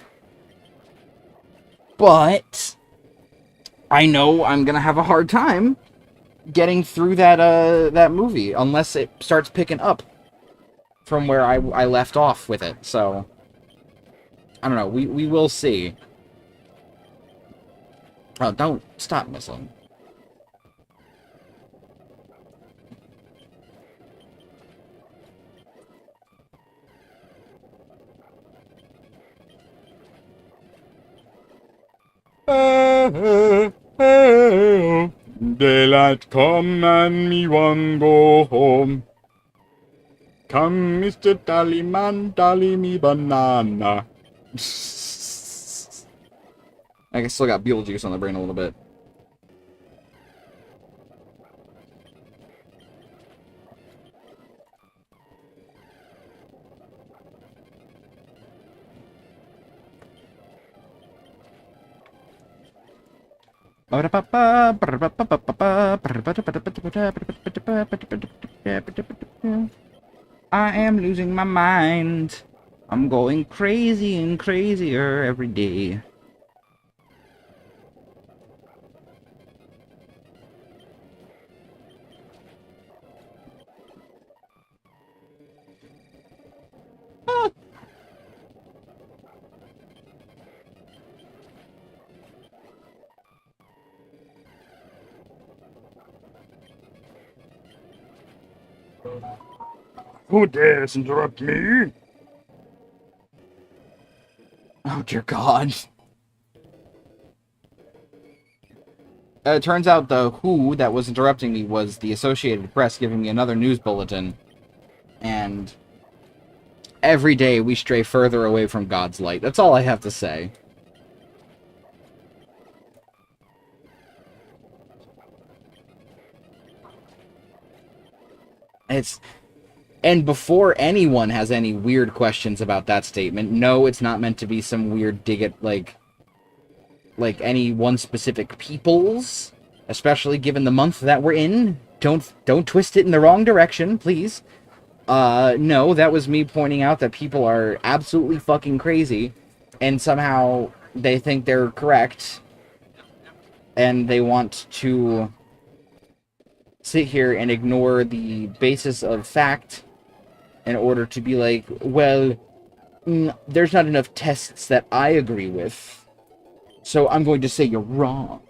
But I know I'm gonna have a hard time getting through that movie unless it starts picking up from where I left off with it. So I don't know. We will see. Oh, don't stop whistling. Daylight come and me one go home. Come, Mr. Tallyman, tally me banana. I still got Beetlejuice on the brain a little bit. I am losing my mind. I'm going crazy and crazier every day. Who dares interrupt me? Oh, dear God. It turns out the who that was interrupting me was the Associated Press giving me another news bulletin. And every day we stray further away from God's light. That's all I have to say. And before anyone has any weird questions about that statement, no, it's not meant to be some weird dig at, like any one specific people's, especially given the month that we're in. Don't twist it in the wrong direction, please. No, that was me pointing out that people are absolutely fucking crazy, and somehow they think they're correct, and they want to sit here and ignore the basis of fact in order to be like, well, there's not enough tests that I agree with, so I'm going to say you're wrong.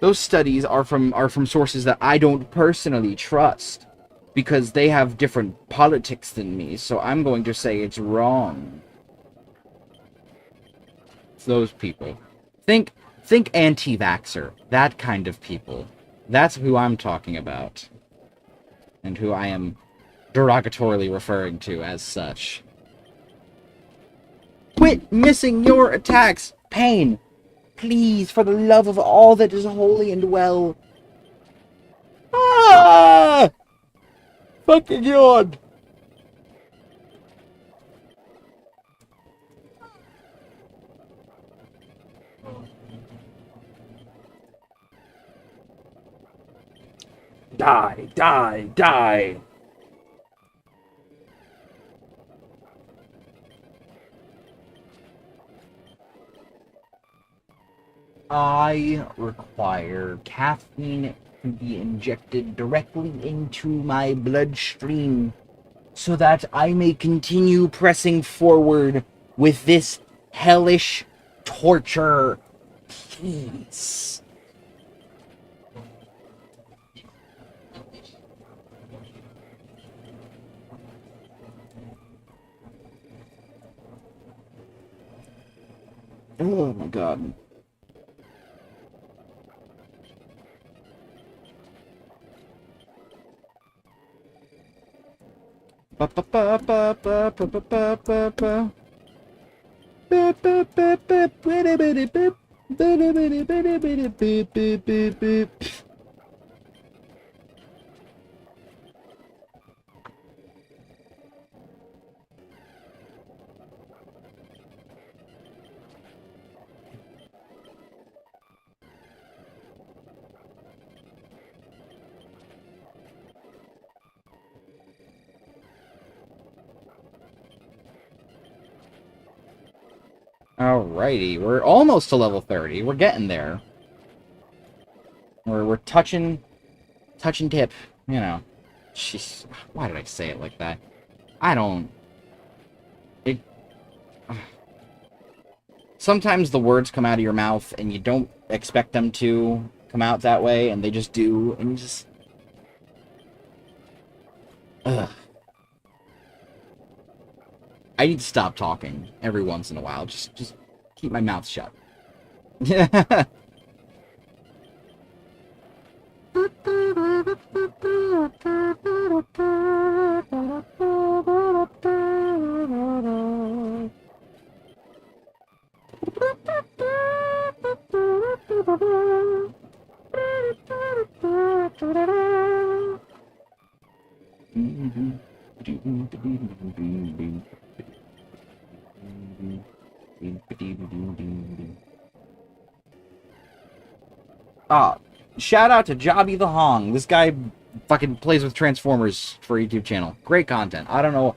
Those studies are from sources that I don't personally trust, because they have different politics than me, so I'm going to say it's wrong. It's those people. Think anti-vaxxer. That kind of people. That's who I'm talking about. And who I am derogatorily referring to as such. Quit missing your attacks! Pain! Please, for the love of all that is holy and well. Ah! Fucking yawn! Die, die, die! I require caffeine to be injected directly into my bloodstream so that I may continue pressing forward with this hellish torture. Please. Oh my god. Ba ba ba ba ba ba ba ba ba ba. Ba ba ba ba ba ba ba ba. Ba ba ba ba ba ba ba ba ba. Alrighty, we're almost to level 30. We're getting there. We're touching tip, you know. Jeez, why did I say it like that? I don't. It. Sometimes the words come out of your mouth and you don't expect them to come out that way, and they just do, and you just. Ugh. I need to stop talking every once in a while. Just keep my mouth shut. Shout out to Jobby the Hong. This guy fucking plays with Transformers for a YouTube channel. Great content. I don't know.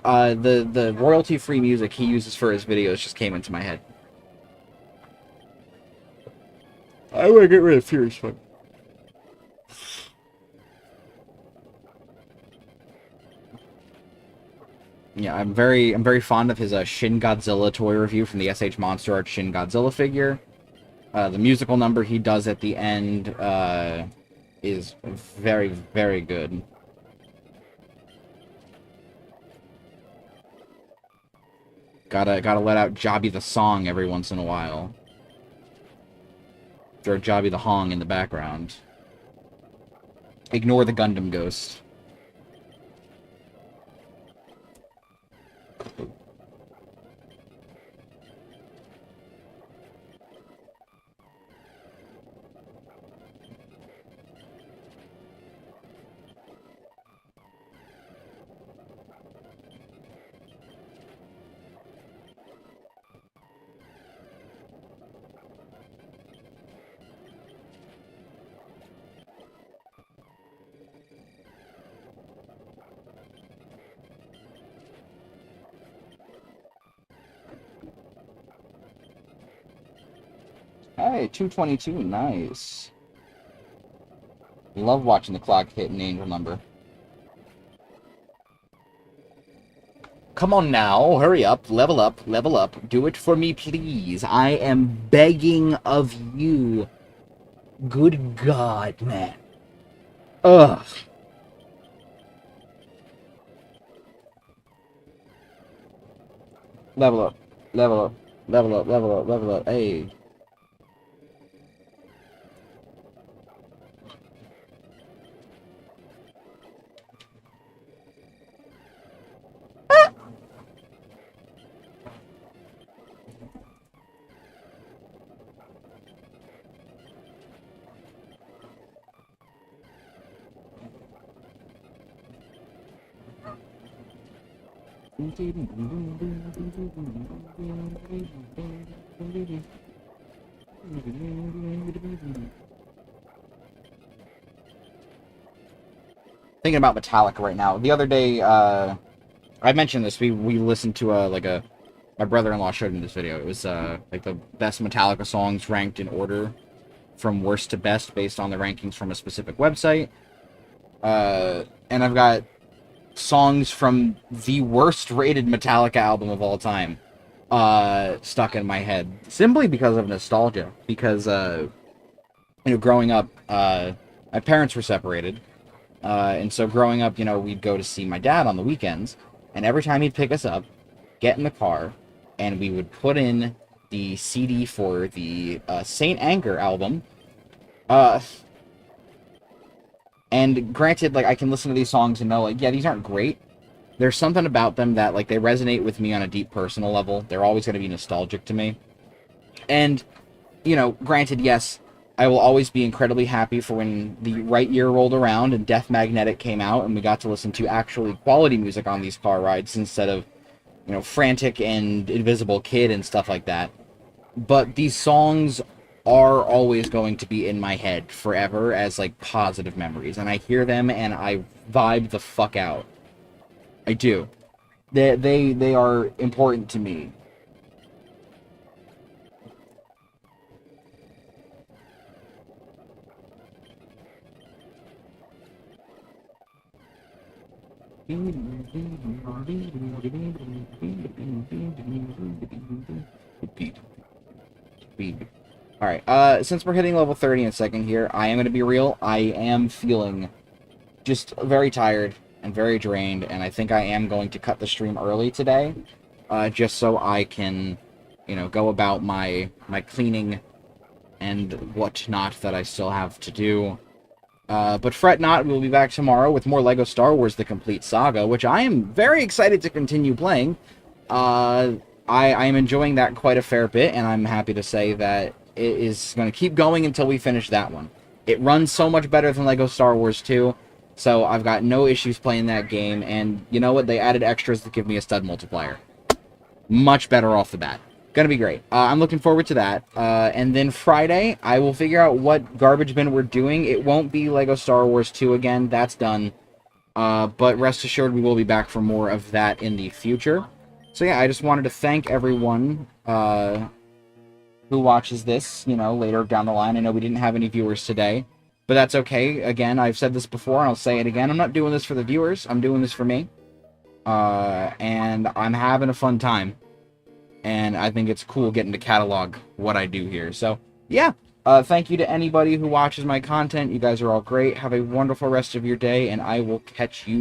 The royalty-free music he uses for his videos just came into my head. I want to get rid of Furious Fun. Yeah, I'm very fond of his Shin Godzilla toy review from the SH Monster Art Shin Godzilla figure. The musical number he does at the end is very, very good. Gotta let out Jobby the Song every once in a while. Throw Jobby the Hong in the background. Ignore the Gundam ghost. Hey, 222, nice. Love watching the clock hit an angel number. Come on now, hurry up, level up, level up. Do it for me, please. I am begging of you. Good God, man. Ugh. Level up, level up, level up, level up, level up. Hey. Thinking about Metallica right now. The other day, I mentioned this. We listened to my brother-in-law showed me this video. It was like the best Metallica songs ranked in order from worst to best based on the rankings from a specific website. And I've got songs from the worst rated Metallica album of all time stuck in my head simply because of nostalgia. Because growing up, my parents were separated. And so growing up, we'd go to see my dad on the weekends, and every time he'd pick us up, get in the car, and we would put in the CD for the Saint Anger album. And granted, I can listen to these songs and know, yeah, these aren't great. There's something about them that, they resonate with me on a deep personal level. They're always going to be nostalgic to me. And, granted, yes, I will always be incredibly happy for when the right year rolled around and Death Magnetic came out and we got to listen to actually quality music on these car rides instead of, Frantic and Invisible Kid and stuff like that. But these songs are always going to be in my head forever as, positive memories. And I hear them and I vibe the fuck out. I do. They are important to me. Alright, since we're hitting level 30 in a second here, I am going to be real. I am feeling just very tired and very drained, and I think I am going to cut the stream early today, just so I can, go about my cleaning and whatnot that I still have to do. But fret not, we'll be back tomorrow with more LEGO Star Wars The Complete Saga, which I am very excited to continue playing. I am enjoying that quite a fair bit, and I'm happy to say that it is going to keep going until we finish that one. It runs so much better than LEGO Star Wars 2, so I've got no issues playing that game, and you know what? They added extras that give me a stud multiplier. Much better off the bat. Gonna be great. I'm looking forward to that. And then Friday, I will figure out what garbage bin we're doing. It won't be LEGO Star Wars 2 again. That's done. But rest assured, we will be back for more of that in the future. So yeah, I just wanted to thank everyone who watches this, later down the line. I know we didn't have any viewers today, but that's okay. Again, I've said this before, and I'll say it again. I'm not doing this for the viewers. I'm doing this for me. And I'm having a fun time. And I think it's cool getting to catalog what I do here. So, yeah. Thank you to anybody who watches my content. You guys are all great. Have a wonderful rest of your day, and I will catch you